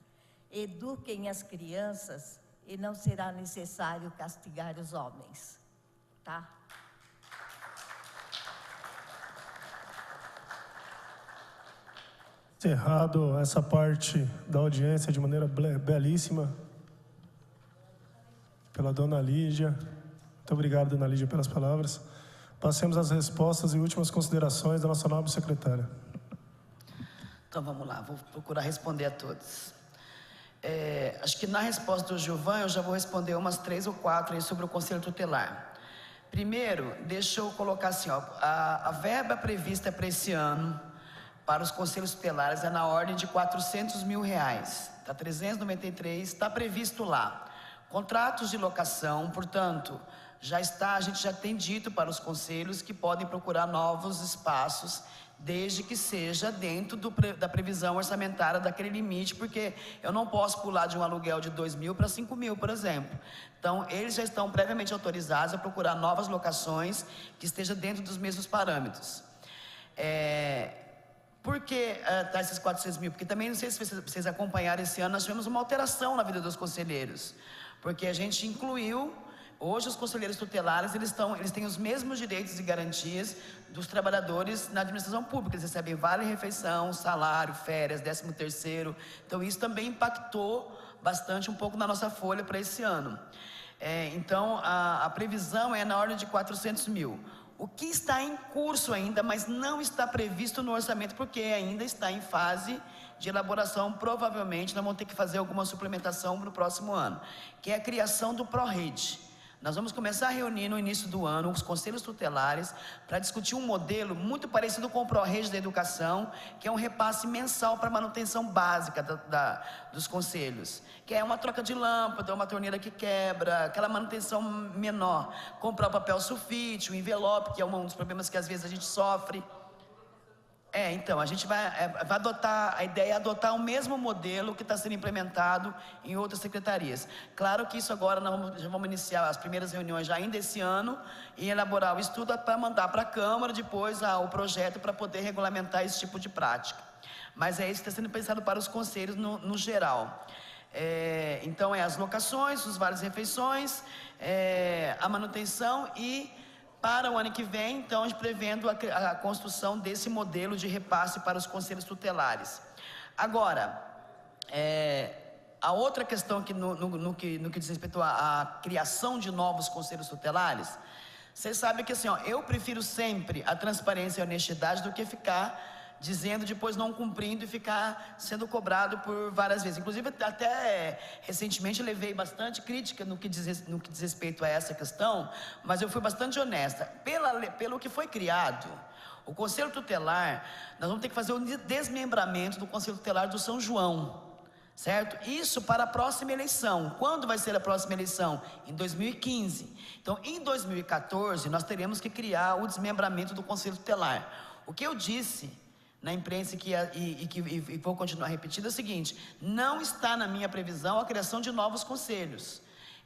eduquem as crianças e não será necessário castigar os homens. Tá? Encerrado essa parte da audiência de maneira belíssima pela dona Lídia. Muito obrigado, dona Lídia, pelas palavras. Passemos às respostas e últimas considerações da nossa nobre secretária. Então vamos lá, vou procurar responder a todos. Acho que na resposta do Gilvan eu já vou responder umas 3 ou 4 aí sobre o Conselho Tutelar. Primeiro, deixa eu colocar assim, ó, a verba prevista para esse ano para os conselhos tutelares é na ordem de R$400 mil. Está 393, está previsto lá. Contratos de locação, portanto, a gente já tem dito para os conselhos que podem procurar novos espaços, desde que seja dentro da previsão orçamentária daquele limite, porque eu não posso pular de um aluguel de 2 mil para 5 mil, por exemplo. Então, eles já estão previamente autorizados a procurar novas locações que estejam dentro dos mesmos parâmetros. Por que tá esses 400 mil? Porque também, não sei se vocês acompanharam esse ano, nós tivemos uma alteração na vida dos conselheiros, porque a gente incluiu, hoje os conselheiros tutelares, eles têm os mesmos direitos e garantias dos trabalhadores na administração pública. Eles recebem vale-refeição, salário, férias, 13º. Então, isso também impactou bastante um pouco na nossa folha para esse ano. Então, a previsão é na ordem de 400 mil. O que está em curso ainda, mas não está previsto no orçamento, porque ainda está em fase de elaboração, provavelmente nós vamos ter que fazer alguma suplementação no próximo ano, que é a criação do ProRede. Nós vamos começar a reunir no início do ano os conselhos tutelares para discutir um modelo muito parecido com o ProRede da Educação, que é um repasse mensal para manutenção básica dos conselhos, que é uma troca de lâmpada, uma torneira que quebra, aquela manutenção menor, comprar o papel sulfite, o envelope, que é um dos problemas que às vezes a gente sofre. Então, a gente vai adotar, a ideia é adotar o mesmo modelo que está sendo implementado em outras secretarias. Claro que isso agora nós já vamos iniciar as primeiras reuniões já ainda esse ano e elaborar o estudo para mandar para a Câmara depois o projeto para poder regulamentar esse tipo de prática. Mas é isso que está sendo pensado para os conselhos no geral. Então, as locações, os vales refeições, a manutenção e... Para o ano que vem, então, prevendo a construção desse modelo de repasse para os conselhos tutelares. Agora, a outra questão que no que diz respeito à criação de novos conselhos tutelares, vocês sabem que assim, eu prefiro sempre a transparência e a honestidade do que ficar dizendo, depois não cumprindo e ficar sendo cobrado por várias vezes. Inclusive, até recentemente levei bastante crítica no que diz respeito a essa questão, mas eu fui bastante honesta. Pelo que foi criado, o Conselho Tutelar, nós vamos ter que fazer o desmembramento do Conselho Tutelar do São João, certo? Isso para a próxima eleição. Quando vai ser a próxima eleição? Em 2015. Então, em 2014, nós teremos que criar o desmembramento do Conselho Tutelar. O que eu disse na imprensa e vou continuar repetindo é o seguinte: não está na minha previsão a criação de novos conselhos.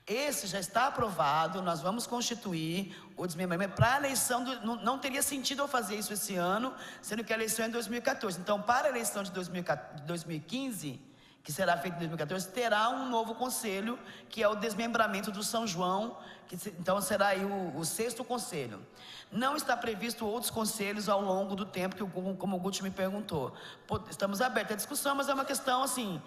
Esse já está aprovado, nós vamos constituir o desmembramento para a eleição, não teria sentido eu fazer isso esse ano, sendo que a eleição é em 2014. Então, para a eleição de 2015, que será feita em 2014, terá um novo conselho, que é o desmembramento do São João, então será aí o 6º conselho. Não está previsto outros conselhos ao longo do tempo, como o Guti me perguntou. Estamos abertos à discussão, mas é uma questão assim,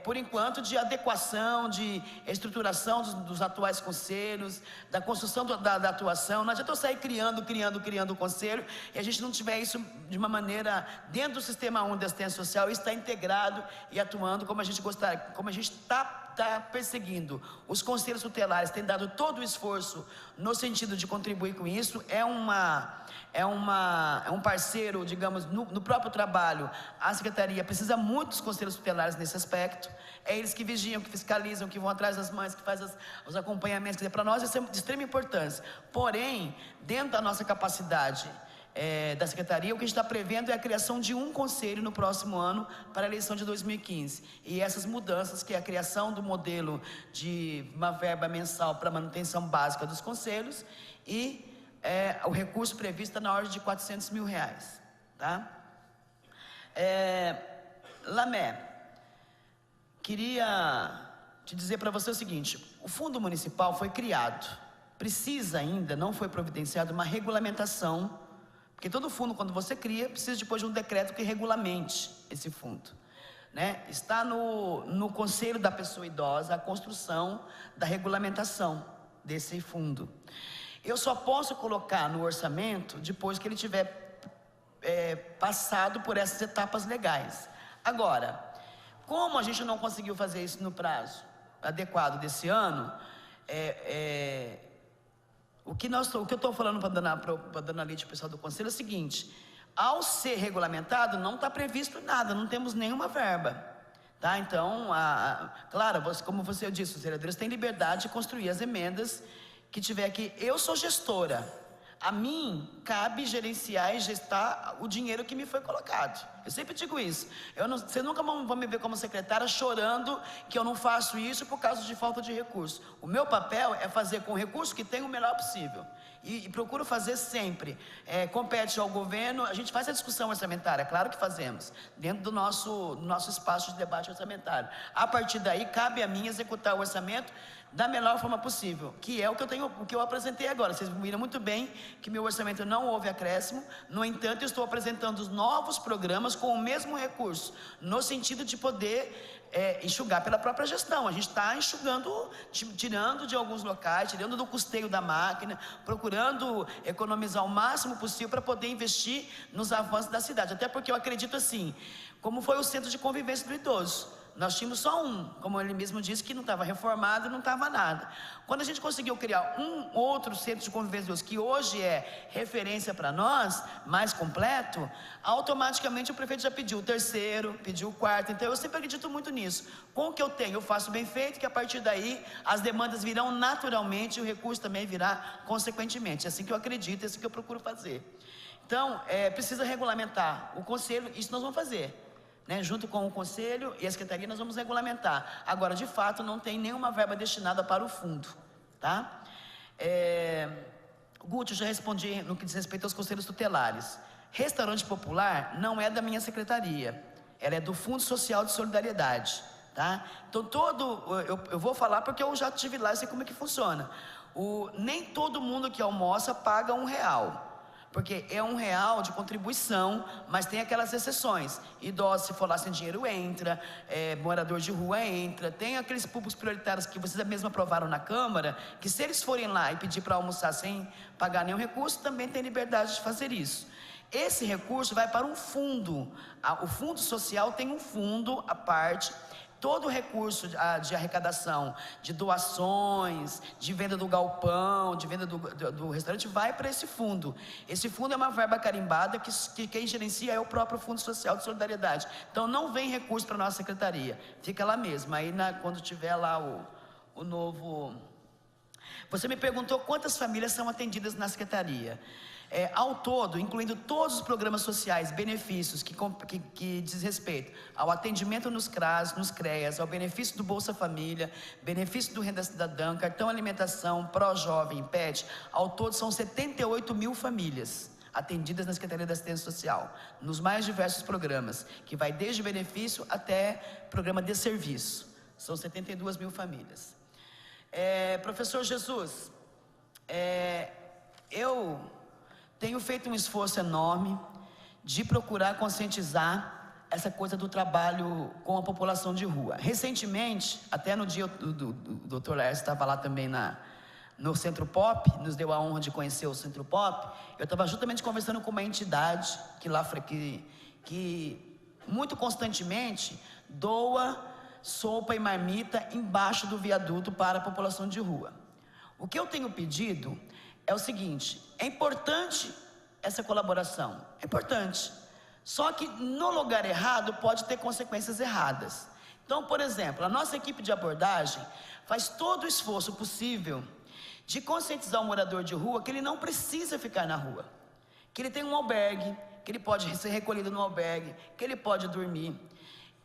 por enquanto, de adequação, de estruturação dos atuais conselhos, da construção da atuação. Não adianta eu sair criando o conselho, e a gente não tiver isso de uma maneira, dentro do Sistema Único de Assistência Social, está integrado e atuando como a gente gostaria, como a gente está perseguindo. Os conselhos tutelares têm dado todo o esforço no sentido de contribuir com isso. É um parceiro, digamos, no próprio trabalho. A Secretaria precisa muito dos conselhos tutelares nesse aspecto. É eles que vigiam, que fiscalizam, que vão atrás das mães, que fazem os acompanhamentos. Quer dizer, para nós isso é de extrema importância. Porém, dentro da nossa capacidade da Secretaria, o que a gente está prevendo é a criação de um conselho no próximo ano para a eleição de 2015. E essas mudanças, que é a criação do modelo de uma verba mensal para manutenção básica dos conselhos e o recurso previsto na ordem de R$400 mil, tá? Lamé, queria te dizer para você o seguinte: o Fundo Municipal foi criado, precisa ainda, não foi providenciada uma regulamentação, porque todo fundo, quando você cria, precisa depois de um decreto que regulamente esse fundo, né? Está no Conselho da Pessoa Idosa a construção da regulamentação desse fundo. Eu só posso colocar no orçamento depois que ele tiver passado por essas etapas legais. Agora, como a gente não conseguiu fazer isso no prazo adequado desse ano, o que eu estou falando para a dona Lídia e o pessoal do Conselho é o seguinte: ao ser regulamentado, não está previsto nada, não temos nenhuma verba, tá? Então, claro, como você disse, os vereadores têm liberdade de construir as emendas que tiver aqui. Eu sou gestora, a mim cabe gerenciar e gestar o dinheiro que me foi colocado. Eu sempre digo isso. Você nunca vai me ver como secretária chorando que eu não faço isso por causa de falta de recurso. O meu papel é fazer com o recurso que tem o melhor possível. E procuro fazer sempre. Compete ao governo, a gente faz a discussão orçamentária, claro que fazemos, dentro do nosso espaço de debate orçamentário. A partir daí, cabe a mim executar o orçamento da melhor forma possível, que é o que eu apresentei agora. Vocês viram muito bem que meu orçamento não houve acréscimo. No entanto, eu estou apresentando os novos programas com o mesmo recurso, no sentido de poder enxugar pela própria gestão. A gente está enxugando, tirando de alguns locais, tirando do custeio da máquina, procurando economizar o máximo possível para poder investir nos avanços da cidade. Até porque eu acredito assim, como foi o centro de convivência do idoso. nós tínhamos só um, como ele mesmo disse, que não estava reformado, não estava nada. Quando a gente conseguiu criar um outro centro de convivência de Deus, que hoje é referência para nós, mais completo, automaticamente o prefeito já pediu o terceiro, pediu o quarto. Então eu sempre acredito muito nisso. Com o que eu tenho, eu faço bem feito, que a partir daí as demandas virão naturalmente e o recurso também virá consequentemente. É assim que eu acredito, é assim que eu procuro fazer. Então, precisa regulamentar o conselho, isso nós vamos fazer. Junto com o conselho e a secretaria nós vamos regulamentar. Agora, de fato, não tem nenhuma verba destinada para o fundo, tá? Guti, eu já respondi no que diz respeito aos conselhos tutelares. Restaurante popular não é da minha secretaria, ela é do Fundo Social de Solidariedade, tá? Então eu vou falar porque eu já estive lá e sei como é que funciona. Nem todo mundo que almoça paga R$1. Porque é R$1 de contribuição, mas tem aquelas exceções. Idosos, se for lá sem dinheiro, entra. Morador de rua, entra. Tem aqueles públicos prioritários que vocês mesmo aprovaram na Câmara, que se eles forem lá e pedir para almoçar sem pagar nenhum recurso, também tem liberdade de fazer isso. Esse recurso vai para um fundo. O Fundo Social tem um fundo à parte. Todo o recurso de arrecadação, de doações, de venda do galpão, de venda do restaurante, vai para esse fundo. Esse fundo é uma verba carimbada que quem gerencia é o próprio Fundo Social de Solidariedade. Então não vem recurso para a nossa secretaria, fica lá mesmo. Aí quando tiver lá o novo... Você me perguntou quantas famílias são atendidas na secretaria. Ao todo, incluindo todos os programas sociais, benefícios que diz respeito ao atendimento nos CRAS, nos CREAS, ao benefício do Bolsa Família, benefício do Renda Cidadã, cartão alimentação, Pró-Jovem, PET, ao todo são 78 mil famílias atendidas na Secretaria da Assistência Social, nos mais diversos programas, que vai desde benefício até programa de serviço. São 72 mil famílias. Professor Jesus, eu tenho feito um esforço enorme de procurar conscientizar essa coisa do trabalho com a população de rua. Recentemente, até no dia do Dr. Laércio estava lá também no Centro Pop, nos deu a honra de conhecer o Centro Pop. Eu estava justamente conversando com uma entidade que muito constantemente doa sopa e marmita embaixo do viaduto para a população de rua. O que eu tenho pedido é o seguinte: é importante essa colaboração, é importante, só que no lugar errado pode ter consequências erradas. Então, por exemplo, a nossa equipe de abordagem faz todo o esforço possível de conscientizar o morador de rua que ele não precisa ficar na rua, que ele tem um albergue, que ele pode ser recolhido no albergue, que ele pode dormir,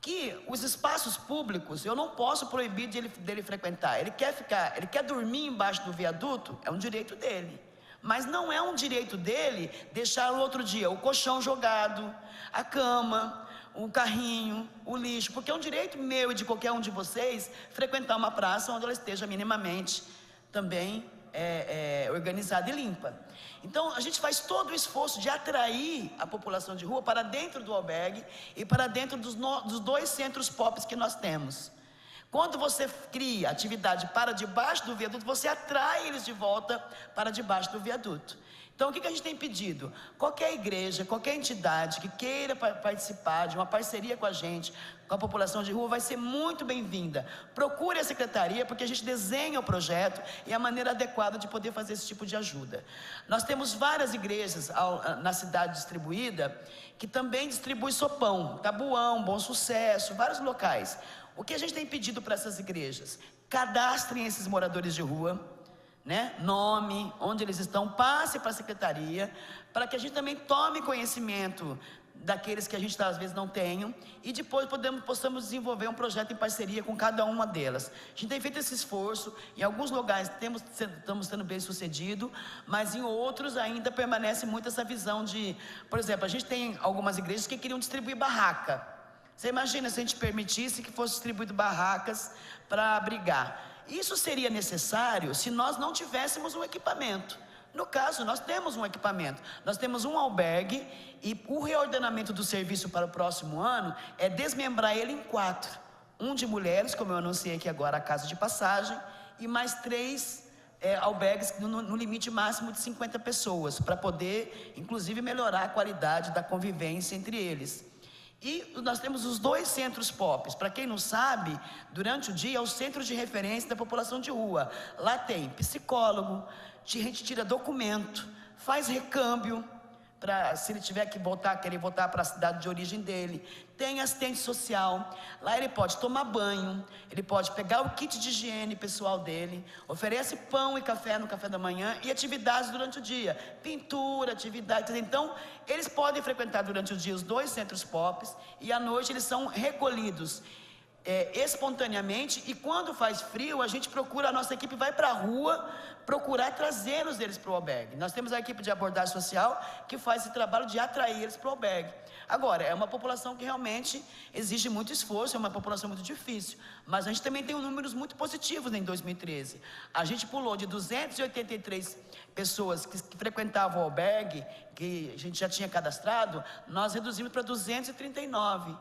que os espaços públicos eu não posso proibir dele frequentar. Ele quer dormir embaixo do viaduto, é um direito dele, mas não é um direito dele deixar no outro dia o colchão jogado, a cama, o carrinho, o lixo, porque é um direito meu e de qualquer um de vocês frequentar uma praça onde ela esteja minimamente também organizada e limpa. Então a gente faz todo o esforço de atrair a população de rua para dentro do albergue e para dentro dos 2 centros POPs que nós temos. Quando você cria atividade para debaixo do viaduto, você atrai eles de volta para debaixo do viaduto. Então o que a gente tem pedido? Qualquer igreja, qualquer entidade que queira participar de uma parceria com a gente, com a população de rua, vai ser muito bem-vinda. Procure a secretaria, porque a gente desenha o projeto e a maneira adequada de poder fazer esse tipo de ajuda. Nós temos várias igrejas na cidade distribuída, que também distribui sopão, Tabuão, Bom Sucesso, vários locais. O que a gente tem pedido para essas igrejas? Cadastrem esses moradores de rua, nome, onde eles estão, passe para a secretaria, para que a gente também tome conhecimento daqueles que a gente às vezes não tem, e depois possamos desenvolver um projeto em parceria com cada uma delas. A gente tem feito esse esforço, em alguns lugares estamos sendo bem sucedidos, mas em outros ainda permanece muito essa visão de, por exemplo, a gente tem algumas igrejas que queriam distribuir barraca. Você imagina se a gente permitisse que fosse distribuído barracas para abrigar. Isso seria necessário se nós não tivéssemos um equipamento. No caso, nós temos um equipamento, nós temos um albergue, e o reordenamento do serviço para o próximo ano é desmembrar ele em 4. Um de mulheres, como eu anunciei aqui agora, a Casa de Passagem, e mais 3 albergues no limite máximo de 50 pessoas, para poder, inclusive, melhorar a qualidade da convivência entre eles. E nós temos os 2 centros POPs. Para quem não sabe, durante o dia é o centro de referência da população de rua. Lá tem psicólogo, a gente tira documento, faz recâmbio, para se ele tiver que querer voltar para a cidade de origem dele. Tem assistente social, lá ele pode tomar banho, ele pode pegar o kit de higiene pessoal dele, oferece pão e café no café da manhã e atividades durante o dia, pintura, atividades. Então, eles podem frequentar durante o dia os 2 centros POPs e à noite eles são recolhidos espontaneamente, e quando faz frio, a gente procura, a nossa equipe vai para a rua procurar trazê-los eles para o albergue. Nós temos a equipe de abordagem social que faz esse trabalho de atrair eles para o albergue. Agora, é uma população que realmente exige muito esforço, é uma população muito difícil, mas a gente também tem números muito positivos em 2013. A gente pulou de 283 pessoas que frequentavam o albergue, que a gente já tinha cadastrado, nós reduzimos para 239.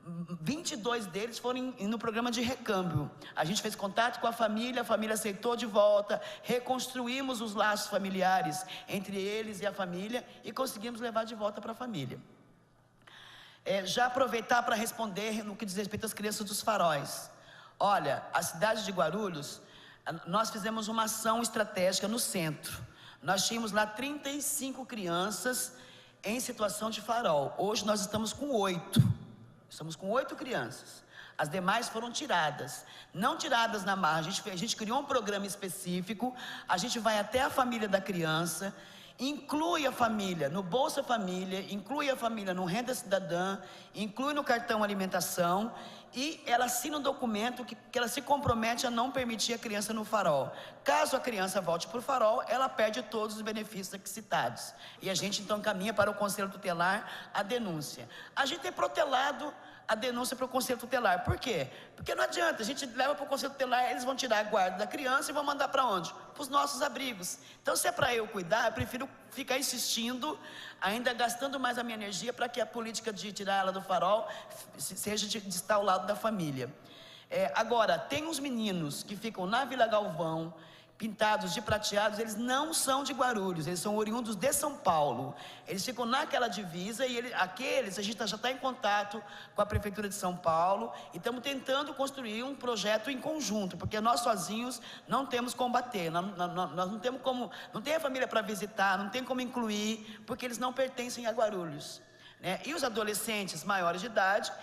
22 deles foram no programa de recâmbio. A gente fez contato com a família aceitou de volta, reconstruímos os laços familiares entre eles e a família e conseguimos levar de volta para a família. Já aproveitar para responder no que diz respeito às crianças dos faróis. Olha, a cidade de Guarulhos, nós fizemos uma ação estratégica no centro. Nós tínhamos lá 35 crianças em situação de farol. Hoje nós estamos com 8. Estamos com 8 crianças. As demais foram tiradas. Não tiradas na marra. A gente criou um programa específico. A gente vai até a família da criança, inclui a família no Bolsa Família, inclui a família no Renda Cidadã, inclui no cartão alimentação, e ela assina um documento que ela se compromete a não permitir a criança no farol. Caso a criança volte para o farol, ela perde todos os benefícios aqui citados. E a gente então caminha para o Conselho Tutelar a denúncia. A gente tem protelado a denúncia para o Conselho Tutelar. Por quê? Porque não adianta, a gente leva para o Conselho Tutelar, eles vão tirar a guarda da criança e vão mandar para onde? Para os nossos abrigos. Então, se é para eu cuidar, eu prefiro ficar insistindo, ainda gastando mais a minha energia para que a política de tirar ela do farol seja de estar ao lado da família. Agora, tem uns meninos que ficam na Vila Galvão, pintados de prateados, eles não são de Guarulhos, eles são oriundos de São Paulo. Eles ficam naquela divisa e aqueles, a gente já está em contato com a Prefeitura de São Paulo e estamos tentando construir um projeto em conjunto, porque nós sozinhos não temos como bater, nós não temos como, não tem a família para visitar, não tem como incluir, porque eles não pertencem a Guarulhos, né? E os adolescentes maiores de idade,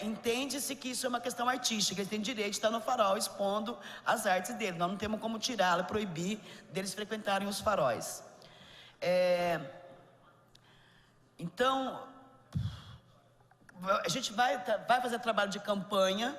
entende-se que isso é uma questão artística, eles têm direito de estar no farol expondo as artes deles. Nós não temos como tirá-la, proibir deles frequentarem os faróis. Então, a gente vai fazer trabalho de campanha.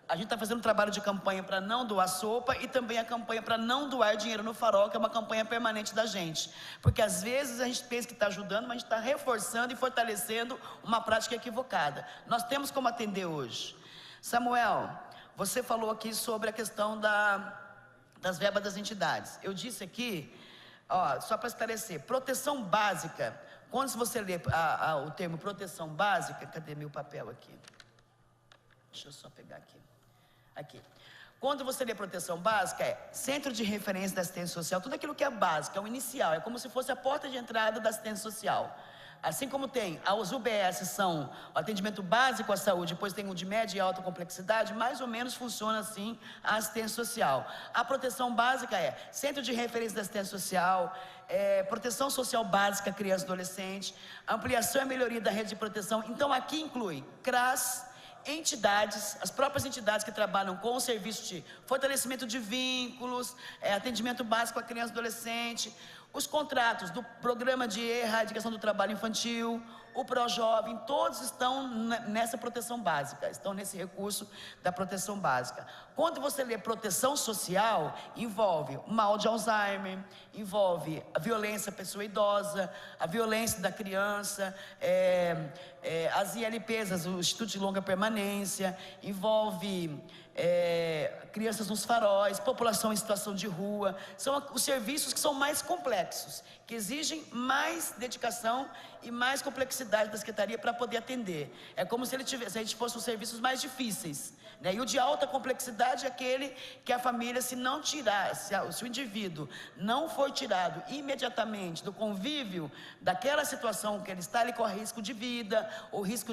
A gente está fazendo um trabalho de campanha para não doar sopa e também a campanha para não doar dinheiro no farol, que é uma campanha permanente da gente. Porque às vezes a gente pensa que está ajudando, mas a gente está reforçando e fortalecendo uma prática equivocada. Nós temos como atender hoje. Samuel, você falou aqui sobre a questão das verbas das entidades. Eu disse aqui, só para esclarecer, proteção básica. Quando você lê o termo proteção básica, cadê meu papel aqui? Deixa eu só pegar aqui. Quando você lê proteção básica, é centro de referência da assistência social, tudo aquilo que é básico, é o inicial, é como se fosse a porta de entrada da assistência social. Assim como tem, as UBS são o atendimento básico à saúde, depois tem o de média e alta complexidade, mais ou menos funciona assim a assistência social. A proteção básica é centro de referência da assistência social, proteção social básica, criança e adolescente, ampliação e melhoria da rede de proteção. Então aqui inclui CRAS, entidades, as próprias entidades que trabalham com o serviço de fortalecimento de vínculos, atendimento básico à criança e adolescente, os contratos do programa de erradicação do trabalho infantil, o ProJovem, todos estão nessa proteção básica, estão nesse recurso da proteção básica. Quando você lê proteção social, envolve mal de Alzheimer, envolve a violência à pessoa idosa, a violência da criança, as ILPs, o Instituto de Longa Permanência, envolve crianças nos faróis, população em situação de rua, são os serviços que são mais complexos, que exigem mais dedicação e mais complexidade da Secretaria para poder atender. É como se a gente fosse os serviços mais difíceis, né? E o de alta complexidade é aquele que a família, se não tirar, se o indivíduo não for tirado imediatamente do convívio daquela situação que ele está, ele corre risco de vida, ou risco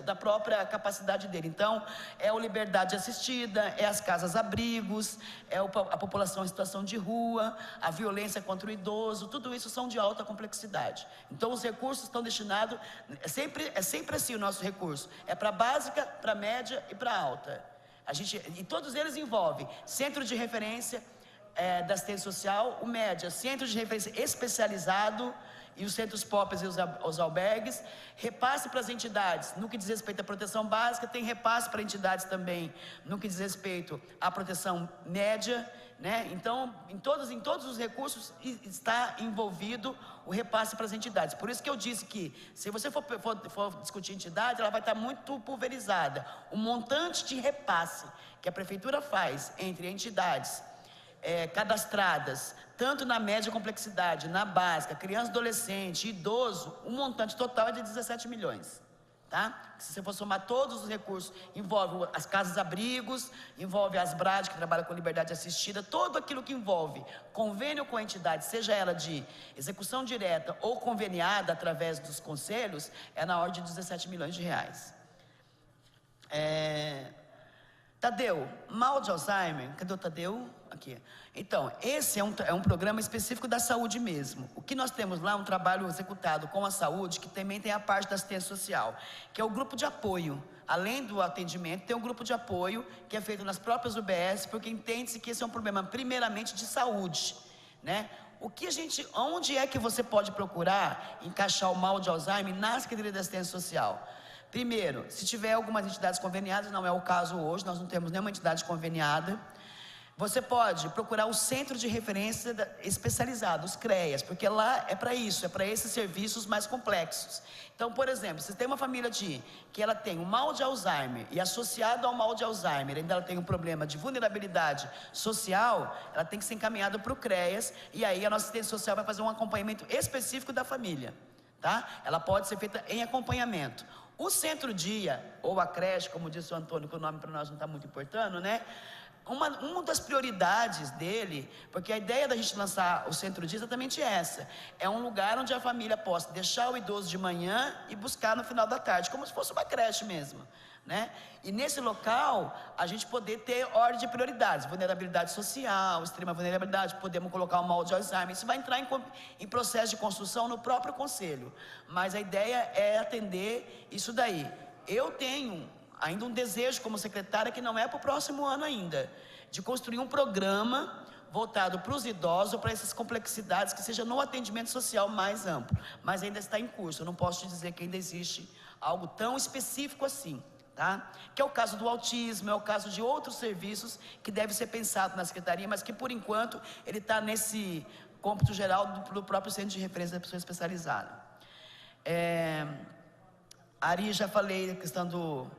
da própria capacidade dele. Então, é o liberdade assistida, é as casas-abrigos, é a população em situação de rua, a violência contra o idoso, tudo isso são de alta complexidade. Então, os recursos estão destinados, é sempre assim o nosso recurso, é para a básica, para a média e para a alta. E todos eles envolvem centro de referência da assistência social, o média, centro de referência especializado, e os centros POPs e os albergues, repasse para as entidades no que diz respeito à proteção básica, tem repasse para entidades também no que diz respeito à proteção média, né? Então, em todos os recursos está envolvido o repasse para as entidades. Por isso que eu disse que, se você for discutir entidade, ela vai estar muito pulverizada. O montante de repasse que a Prefeitura faz entre entidades cadastradas, tanto na média complexidade, na básica, criança, adolescente, idoso, o montante total é de 17 milhões, tá? Se você for somar todos os recursos, envolve as casas-abrigos, envolve as BRAD, que trabalham com liberdade assistida, tudo aquilo que envolve convênio com a entidade, seja ela de execução direta ou conveniada através dos conselhos, é na ordem de 17 milhões de reais. Tadeu, mal de Alzheimer, cadê o Tadeu? Aqui. Então, esse é um programa específico da saúde mesmo. O que nós temos lá é um trabalho executado com a saúde, que também tem a parte da assistência social, que é o grupo de apoio. Além do atendimento, tem um grupo de apoio que é feito nas próprias UBS, porque entende-se que esse é um problema primeiramente de saúde, né? Onde é que você pode procurar encaixar o mal de Alzheimer na Secretaria de Assistência Social? Primeiro, se tiver algumas entidades conveniadas, não é o caso hoje, nós não temos nenhuma entidade conveniada, você pode procurar o Centro de Referência Especializado, os CREAS, porque lá é para isso, é para esses serviços mais complexos. Então, por exemplo, se tem uma família que ela tem um mal de Alzheimer, e associado ao mal de Alzheimer, ainda ela tem um problema de vulnerabilidade social, ela tem que ser encaminhada para o CREAS, e aí a nossa assistência social vai fazer um acompanhamento específico da família, tá? Ela pode ser feita em acompanhamento. O centro-dia, ou a creche, como disse o Antônio, que o nome para nós não está muito importando, né? Uma das prioridades dele, porque a ideia da gente lançar o centro-dia é exatamente essa, é um lugar onde a família possa deixar o idoso de manhã e buscar no final da tarde, como se fosse uma creche mesmo, né? E nesse local, a gente poder ter ordem de prioridades, vulnerabilidade social, extrema vulnerabilidade, podemos colocar o mal de Alzheimer, isso vai entrar em processo de construção no próprio conselho, mas a ideia é atender isso daí. Eu tenho ainda um desejo como secretária, que não é para o próximo ano ainda, de construir um programa voltado para os idosos, para essas complexidades, que seja no atendimento social mais amplo, mas ainda está em curso, eu não posso te dizer que ainda existe algo tão específico assim, tá? Que é o caso do autismo, é o caso de outros serviços que deve ser pensado na Secretaria, mas que por enquanto ele está nesse cômputo geral do próprio Centro de Referência da Pessoa Especializada. Ari, já falei a questão do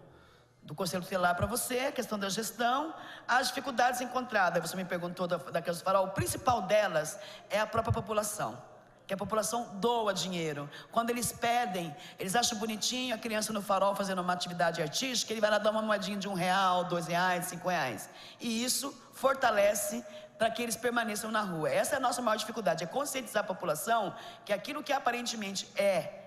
Conselho Tutelar para você, a questão da gestão, as dificuldades encontradas, você me perguntou daquelas farol, o principal delas é a própria população, que a população doa dinheiro. Quando eles pedem, eles acham bonitinho a criança no farol fazendo uma atividade artística, ele vai lá dar uma moedinha de R$1, R$2, R$5, e isso fortalece para que eles permaneçam na rua. Essa é a nossa maior dificuldade, é conscientizar a população que aquilo que aparentemente é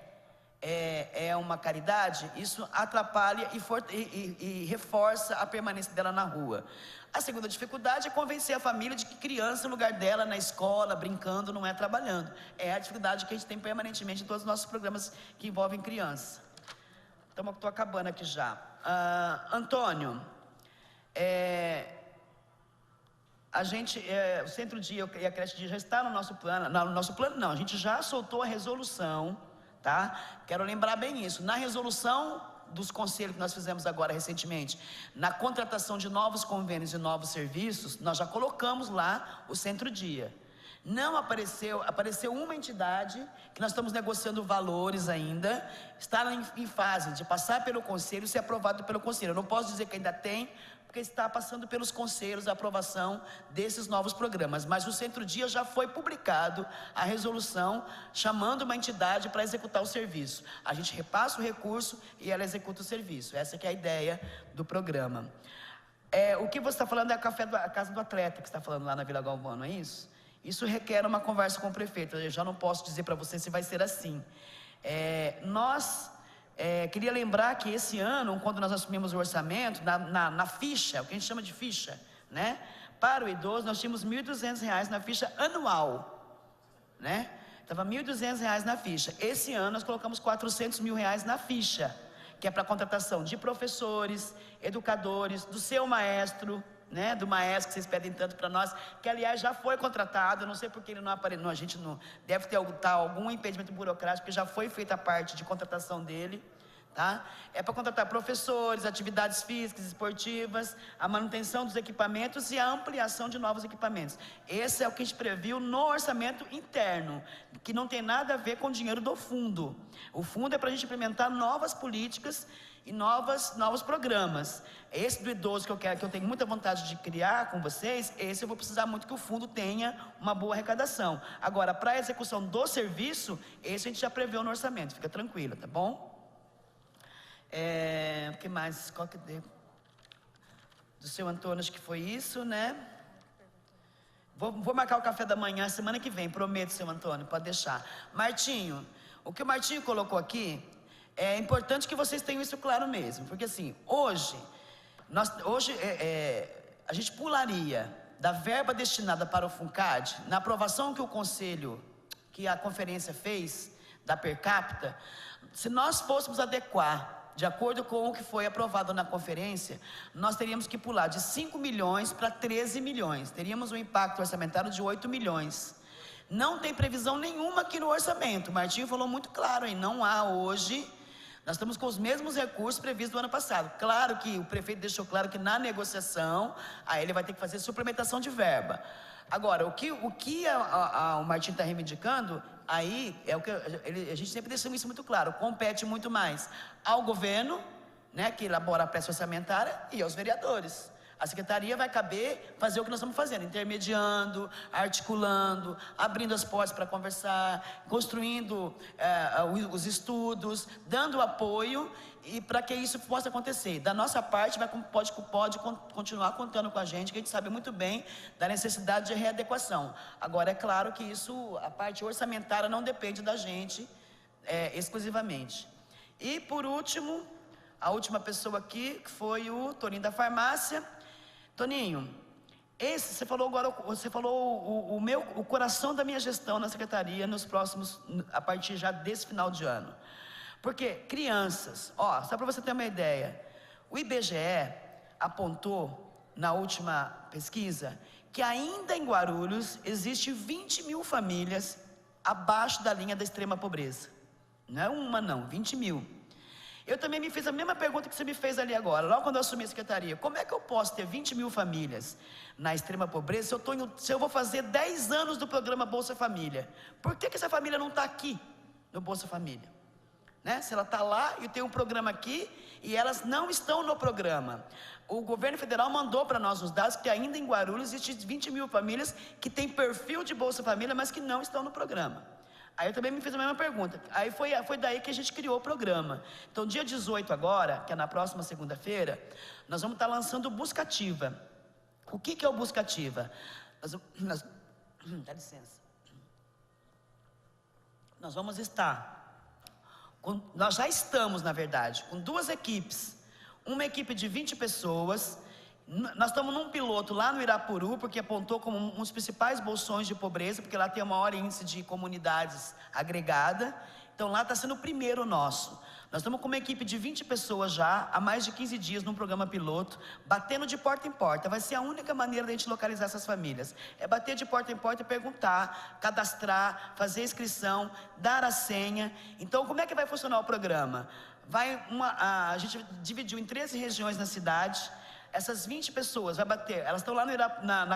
uma caridade, isso atrapalha e reforça a permanência dela na rua. A segunda dificuldade é convencer a família de que criança, no lugar dela, na escola, brincando, não é trabalhando. É a dificuldade que a gente tem permanentemente em todos os nossos programas que envolvem criança. Então, estou acabando aqui já. Antônio, o centro-dia e a creche-dia já está no nosso plano. No nosso plano não, a gente já soltou a resolução, tá? Quero lembrar bem isso. Na resolução dos conselhos que nós fizemos agora recentemente, na contratação de novos convênios e novos serviços, nós já colocamos lá o centro-dia. Não apareceu uma entidade que nós estamos negociando valores ainda, está em fase de passar pelo conselho e ser aprovado pelo conselho. Eu não posso dizer que ainda tem, porque porque está passando pelos conselhos a aprovação desses novos programas. Mas o Centro-Dia já foi publicado a resolução chamando uma entidade para executar o serviço. A gente repassa o recurso e ela executa o serviço. Essa que é a ideia do programa. O que você está falando é a Casa do Atleta, que você está falando lá na Vila Galvão, não é isso? Isso requer uma conversa com o prefeito. Eu já não posso dizer para você se vai ser assim. Queria lembrar que esse ano, quando nós assumimos o orçamento, na ficha, o que a gente chama de ficha, né? Para o idoso, nós tínhamos R$ 1.200 na ficha anual, né? Estava R$ 1.200 na ficha. Esse ano nós colocamos R$ 400 mil na ficha, que é para contratação de professores, educadores, do seu maestro, né, do maestro que vocês pedem tanto para nós, que aliás já foi contratado, não sei porque ele não apareceu, a gente não deve ter algum impedimento burocrático, porque já foi feita a parte de contratação dele, tá? É para contratar professores, atividades físicas, esportivas, a manutenção dos equipamentos e a ampliação de novos equipamentos. Esse é o que a gente previu no orçamento interno, que não tem nada a ver com o dinheiro do fundo. O fundo é para a gente implementar novas políticas e novos programas. Esse do idoso que eu tenho muita vontade de criar com vocês, esse eu vou precisar muito que o fundo tenha uma boa arrecadação. Agora, para a execução do serviço, esse a gente já preveu no orçamento, fica tranquila, tá bom? O que mais? Qual que deu? Do seu Antônio, acho que foi isso, né? Vou marcar o café da manhã semana que vem, prometo, seu Antônio, pode deixar. Martinho, o que o Martinho colocou aqui, é importante que vocês tenham isso claro mesmo, porque assim, hoje a gente pularia da verba destinada para o FUNCAD, na aprovação que o conselho, que a conferência fez, da per capita, se nós fôssemos adequar, de acordo com o que foi aprovado na conferência, nós teríamos que pular de 5 milhões para 13 milhões, teríamos um impacto orçamentário de 8 milhões. Não tem previsão nenhuma aqui no orçamento, o Martinho falou muito claro aí, não há hoje. Nós estamos com os mesmos recursos previstos do ano passado. Claro que o prefeito deixou claro que na negociação, aí ele vai ter que fazer suplementação de verba. Agora, o que o Martinho está reivindicando, aí é o que a gente sempre deixou isso muito claro, compete muito mais ao governo, né, que elabora a peça orçamentária, e aos vereadores. A secretaria vai caber fazer o que nós estamos fazendo, intermediando, articulando, abrindo as portas para conversar, construindo os estudos, dando apoio e para que isso possa acontecer. Da nossa parte, pode continuar contando com a gente, que a gente sabe muito bem da necessidade de readequação. Agora, é claro que isso, a parte orçamentária não depende da gente exclusivamente. E, por último, a última pessoa aqui, que foi o Toninho da Farmácia. Toninho, você falou o coração da minha gestão na secretaria a partir já desse final de ano. Porque crianças, só para você ter uma ideia, o IBGE apontou na última pesquisa que ainda em Guarulhos existe 20 mil famílias abaixo da linha da extrema pobreza. Não é uma não, 20 mil. Eu também me fiz a mesma pergunta que você me fez ali agora, logo quando eu assumi a secretaria. Como é que eu posso ter 20 mil famílias na extrema pobreza se eu vou fazer 10 anos do programa Bolsa Família? Por que essa família não está aqui no Bolsa Família? Né? Se ela está lá e tem um programa aqui e elas não estão no programa. O governo federal mandou para nós os dados que ainda em Guarulhos existem 20 mil famílias que têm perfil de Bolsa Família, mas que não estão no programa. Aí eu também me fiz a mesma pergunta. Aí foi daí que a gente criou o programa. Então, dia 18 agora, que é na próxima segunda-feira, nós vamos estar lançando o Buscativa. O que é o Buscativa? Dá licença. Nós já estamos, na verdade, com 2 equipes. Uma equipe de 20 pessoas. Nós estamos num piloto lá no Irapuru, porque apontou como um dos principais bolsões de pobreza, porque lá tem o maior índice de comunidades agregada. Então lá está sendo o primeiro nosso. Nós estamos com uma equipe de 20 pessoas já, há mais de 15 dias num programa piloto, batendo de porta em porta. Vai ser a única maneira de a gente localizar essas famílias. É bater de porta em porta e perguntar, cadastrar, fazer inscrição, dar a senha. Então como é que vai funcionar o programa? A gente dividiu em 13 regiões na cidade. Essas 20 pessoas vai bater, elas estão lá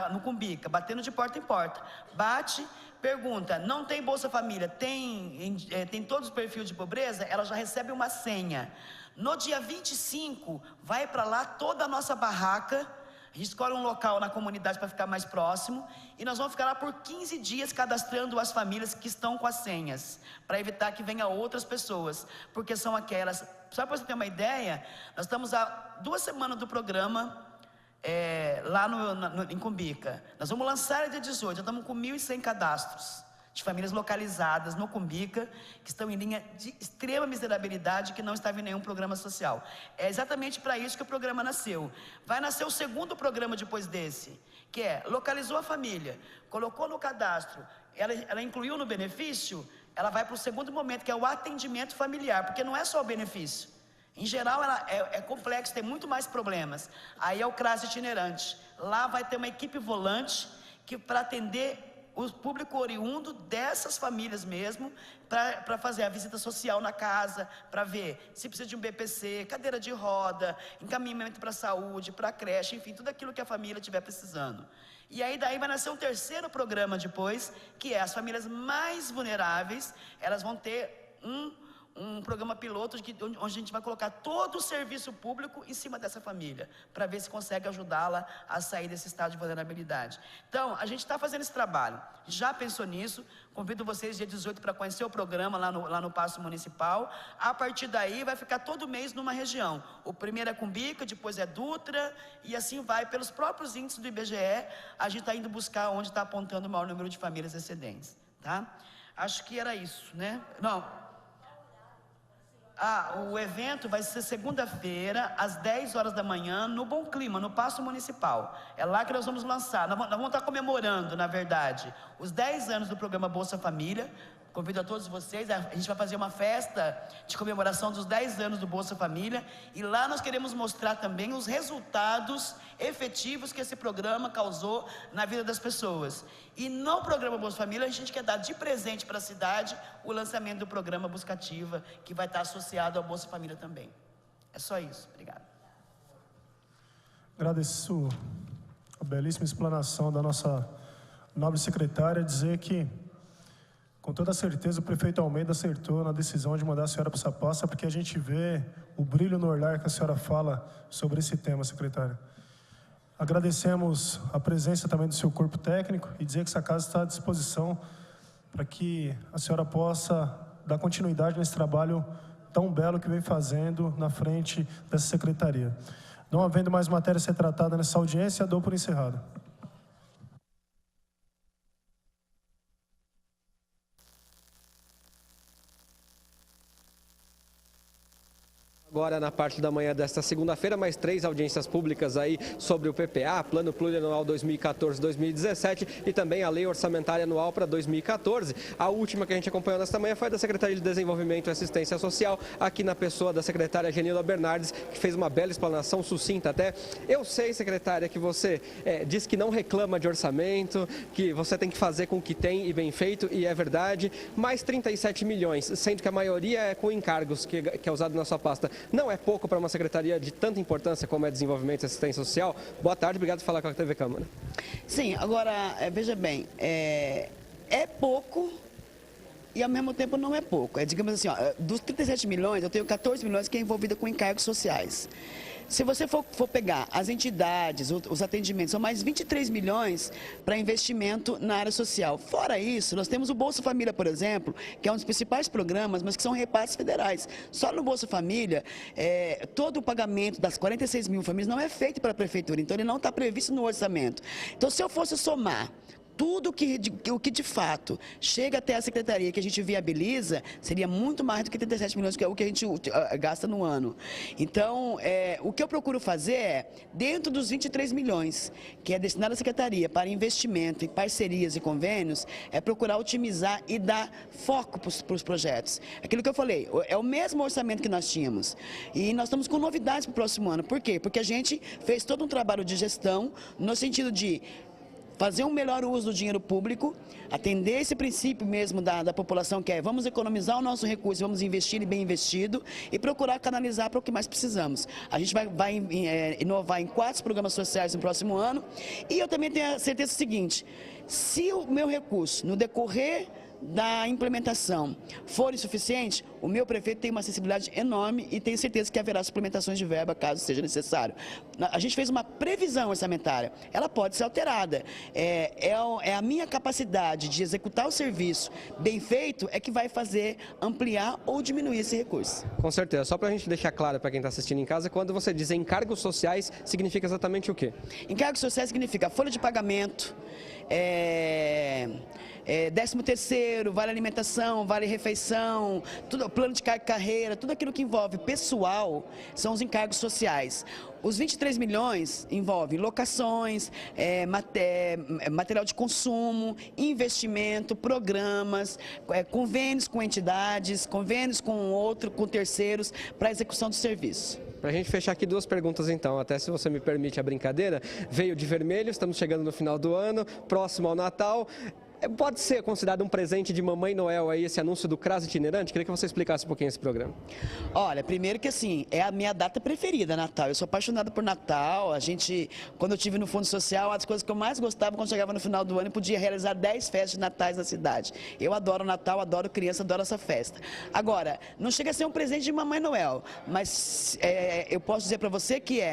no Cumbica, batendo de porta em porta. Bate, Pergunta, não tem Bolsa Família? Tem todos os perfis de pobreza? Ela já recebe uma senha. No dia 25, vai para lá toda a nossa barraca. A gente escolhe um local na comunidade para ficar mais próximo. E nós vamos ficar lá por 15 dias cadastrando as famílias que estão com as senhas, para evitar que venham outras pessoas, porque são aquelas... Só para você ter uma ideia, nós estamos há 2 semanas do programa lá em Cumbica. Nós vamos lançar dia 18, já estamos com 1.100 cadastros de famílias localizadas no Cumbica, que estão em linha de extrema miserabilidade, que não estava em nenhum programa social. É exatamente para isso que o programa nasceu. Vai nascer o segundo programa depois desse, que localizou a família, colocou no cadastro, ela incluiu no benefício, ela vai para o segundo momento, que é o atendimento familiar, porque não é só o benefício. Em geral, ela é complexo, tem muito mais problemas. Aí é o CRAS itinerante. Lá vai ter uma equipe volante que para atender o público oriundo dessas famílias mesmo, para fazer a visita social na casa, para ver se precisa de um BPC, cadeira de roda, encaminhamento para a saúde, para a creche, enfim, tudo aquilo que a família estiver precisando. E aí daí vai nascer um terceiro programa depois, que é as famílias mais vulneráveis, elas vão ter um programa piloto onde a gente vai colocar todo o serviço público em cima dessa família, para ver se consegue ajudá-la a sair desse estado de vulnerabilidade. Então, a gente está fazendo esse trabalho, já pensou nisso, convido vocês dia 18 para conhecer o programa lá no Paço Municipal. A partir daí vai ficar todo mês numa região, o primeiro é Cumbica, depois é Dutra, e assim vai, pelos próprios índices do IBGE, a gente está indo buscar onde está apontando o maior número de famílias excedentes, tá? Acho que era isso, né? Não... o evento vai ser segunda-feira, às 10 horas da manhã, no Bom Clima, no Paço Municipal. É lá que nós vamos lançar, nós vamos estar comemorando, na verdade, os 10 anos do programa Bolsa Família. Convido a todos vocês, a gente vai fazer uma festa de comemoração dos 10 anos do Bolsa Família. E lá nós queremos mostrar também os resultados efetivos que esse programa causou na vida das pessoas. E no programa Bolsa Família, a gente quer dar de presente para a cidade o lançamento do programa Buscativa, que vai estar associado ao Bolsa Família também. É só isso, obrigado. Agradeço a belíssima explanação da nossa nobre secretária, dizer que, com toda certeza, o prefeito Almeida acertou na decisão de mandar a senhora para essa pasta, porque a gente vê o brilho no olhar que a senhora fala sobre esse tema, secretária. Agradecemos a presença também do seu corpo técnico e dizer que essa casa está à disposição para que a senhora possa dar continuidade nesse trabalho tão belo que vem fazendo na frente dessa secretaria. Não havendo mais matéria a ser tratada nessa audiência, dou por encerrado. Agora, na parte da manhã desta segunda-feira, mais 3 audiências públicas aí sobre o PPA, Plano Plurianual 2014-2017 e também a Lei Orçamentária Anual para 2014. A última que a gente acompanhou nesta manhã foi da Secretaria de Desenvolvimento e Assistência Social, aqui na pessoa da secretária Genilda Bernardes, que fez uma bela explanação, sucinta até. Eu sei, secretária, que você diz que não reclama de orçamento, que você tem que fazer com o que tem e bem feito, e é verdade. Mais 37 milhões, sendo que a maioria é com encargos, que é usado na sua pasta. Não é pouco para uma secretaria de tanta importância como é Desenvolvimento e Assistência Social. Boa tarde, obrigado por falar com a TV Câmara. Sim, agora, veja bem, é pouco e ao mesmo tempo não é pouco. Digamos assim, dos 37 milhões, eu tenho 14 milhões que é envolvida com encargos sociais. Se você for pegar as entidades, os atendimentos, são mais 23 milhões para investimento na área social. Fora isso, nós temos o Bolsa Família, por exemplo, que é um dos principais programas, mas que são repasses federais. Só no Bolsa Família, todo o pagamento das 46 mil famílias não é feito pela Prefeitura, então ele não está previsto no orçamento. Então, se eu fosse somar tudo o que de fato chega até a secretaria, que a gente viabiliza, seria muito mais do que 37 milhões, que é o que a gente gasta no ano. Então, o que eu procuro fazer é, dentro dos 23 milhões, que é destinado à secretaria para investimento em parcerias e convênios, é procurar otimizar e dar foco para os projetos. Aquilo que eu falei, é o mesmo orçamento que nós tínhamos. E nós estamos com novidades para o próximo ano. Por quê? Porque a gente fez todo um trabalho de gestão, no sentido de fazer um melhor uso do dinheiro público, atender esse princípio mesmo da população, que é vamos economizar o nosso recurso, vamos investir bem investido e procurar canalizar para o que mais precisamos. A gente vai inovar em 4 programas sociais no próximo ano e eu também tenho a certeza do seguinte, se o meu recurso no decorrer da implementação for insuficiente, o meu prefeito tem uma sensibilidade enorme e tenho certeza que haverá suplementações de verba caso seja necessário. A gente fez uma previsão orçamentária, ela pode ser alterada. É a minha capacidade de executar o serviço bem feito é que vai fazer ampliar ou diminuir esse recurso. Com certeza. Só para a gente deixar claro para quem está assistindo em casa, quando você diz encargos sociais, significa exatamente o quê? Encargos sociais significa folha de pagamento, 13º, vale alimentação, vale refeição, tudo, plano de carreira, tudo aquilo que envolve pessoal são os encargos sociais. Os 23 milhões envolvem locações, material de consumo, investimento, programas, convênios com entidades, convênios com terceiros para a execução do serviço. Para a gente fechar aqui 2 perguntas então, até se você me permite a brincadeira, veio de vermelho, estamos chegando no final do ano, próximo ao Natal. Pode ser considerado um presente de Mamãe Noel aí, esse anúncio do CRAS itinerante? Queria que você explicasse um pouquinho esse programa. Olha, primeiro que assim, é a minha data preferida, Natal. Eu sou apaixonada por Natal. Quando eu estive no Fundo Social, uma das coisas que eu mais gostava quando chegava no final do ano, eu podia realizar 10 festas de natais na cidade. Eu adoro Natal, adoro criança, adoro essa festa. Agora, não chega a ser um presente de Mamãe Noel, mas eu posso dizer para você que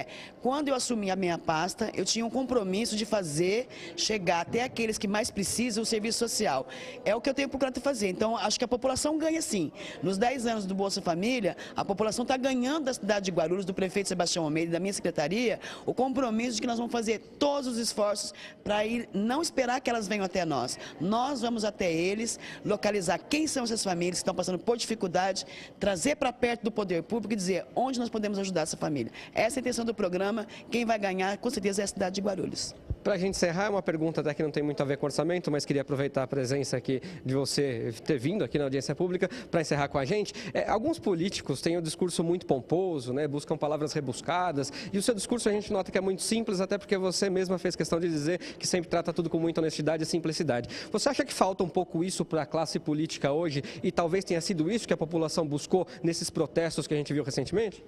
quando eu assumi a minha pasta, eu tinha um compromisso de fazer chegar até aqueles que mais precisam o serviço social. É o que eu tenho procurado fazer. Então, acho que a população ganha sim. Nos 10 anos do Bolsa Família, a população está ganhando da cidade de Guarulhos, do prefeito Sebastião Almeida e da minha secretaria, o compromisso de que nós vamos fazer todos os esforços para não esperar que elas venham até nós. Nós vamos até eles, localizar quem são essas famílias que estão passando por dificuldade, trazer para perto do poder público e dizer onde nós podemos ajudar essa família. Essa é a intenção do programa. Quem vai ganhar, com certeza, é a cidade de Guarulhos. Para a gente encerrar, uma pergunta até que não tem muito a ver com orçamento, mas queria aproveitar a presença aqui de você ter vindo aqui na audiência pública para encerrar com a gente. Alguns políticos têm um discurso muito pomposo, né, buscam palavras rebuscadas, e o seu discurso a gente nota que é muito simples, até porque você mesma fez questão de dizer que sempre trata tudo com muita honestidade e simplicidade. Você acha que falta um pouco isso para a classe política hoje, e talvez tenha sido isso que a população buscou nesses protestos que a gente viu recentemente?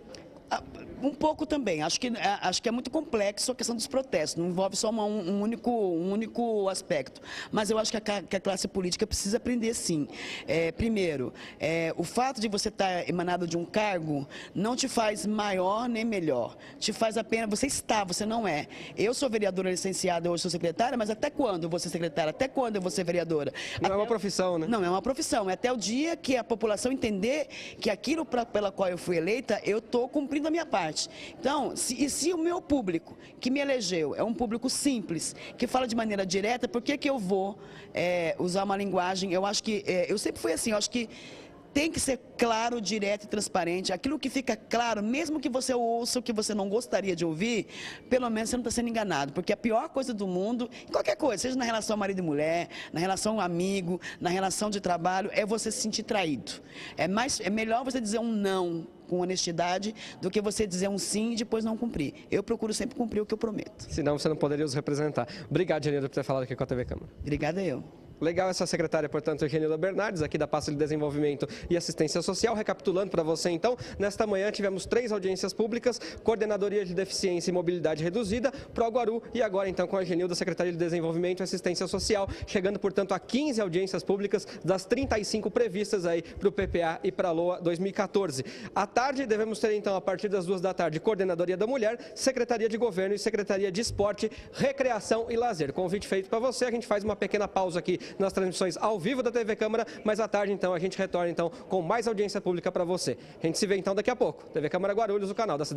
Um pouco também. Acho que é muito complexo a questão dos protestos. Não envolve só um único aspecto. Mas eu acho que a classe política precisa aprender, sim. Primeiro, o fato de você estar emanado de um cargo não te faz maior nem melhor. Te faz apenas... Você não é. Eu sou vereadora licenciada, hoje sou secretária, mas até quando eu vou ser secretária? Até quando eu vou ser vereadora? Não é uma profissão, né? Não é uma profissão. É até o dia que a população entender que aquilo pela qual eu fui eleita, eu estou cumprindo a minha parte. Então, se o meu público que me elegeu é um público simples, que fala de maneira direta, por que eu vou usar uma linguagem? Eu acho que, eu sempre fui assim, eu acho que tem que ser claro, direto e transparente. Aquilo que fica claro, mesmo que você ouça o que você não gostaria de ouvir, pelo menos você não está sendo enganado. Porque a pior coisa do mundo, em qualquer coisa, seja na relação marido e mulher, na relação amigo, na relação de trabalho, é você se sentir traído. É melhor você dizer um não com honestidade do que você dizer um sim e depois não cumprir. Eu procuro sempre cumprir o que eu prometo. Senão você não poderia os representar. Obrigado, Genilda, por ter falado aqui com a TV Câmara. Obrigada eu. Legal essa secretária, portanto, Genilda Bernardes, aqui da Pasta de Desenvolvimento e Assistência Social. Recapitulando para você, então, nesta manhã tivemos 3 audiências públicas, Coordenadoria de Deficiência e Mobilidade Reduzida, ProGuaru e agora, então, com a Genilda, Secretaria de Desenvolvimento e Assistência Social, chegando, portanto, a 15 audiências públicas das 35 previstas aí para o PPA e para a LOA 2014. À tarde, devemos ter, então, a partir das 2 da tarde, Coordenadoria da Mulher, Secretaria de Governo e Secretaria de Esporte, Recreação e Lazer. Convite feito para você, a gente faz uma pequena pausa aqui nas transmissões ao vivo da TV Câmara, mas à tarde, então, a gente retorna, então, com mais audiência pública para você. A gente se vê, então, daqui a pouco. TV Câmara Guarulhos, o canal da cidade.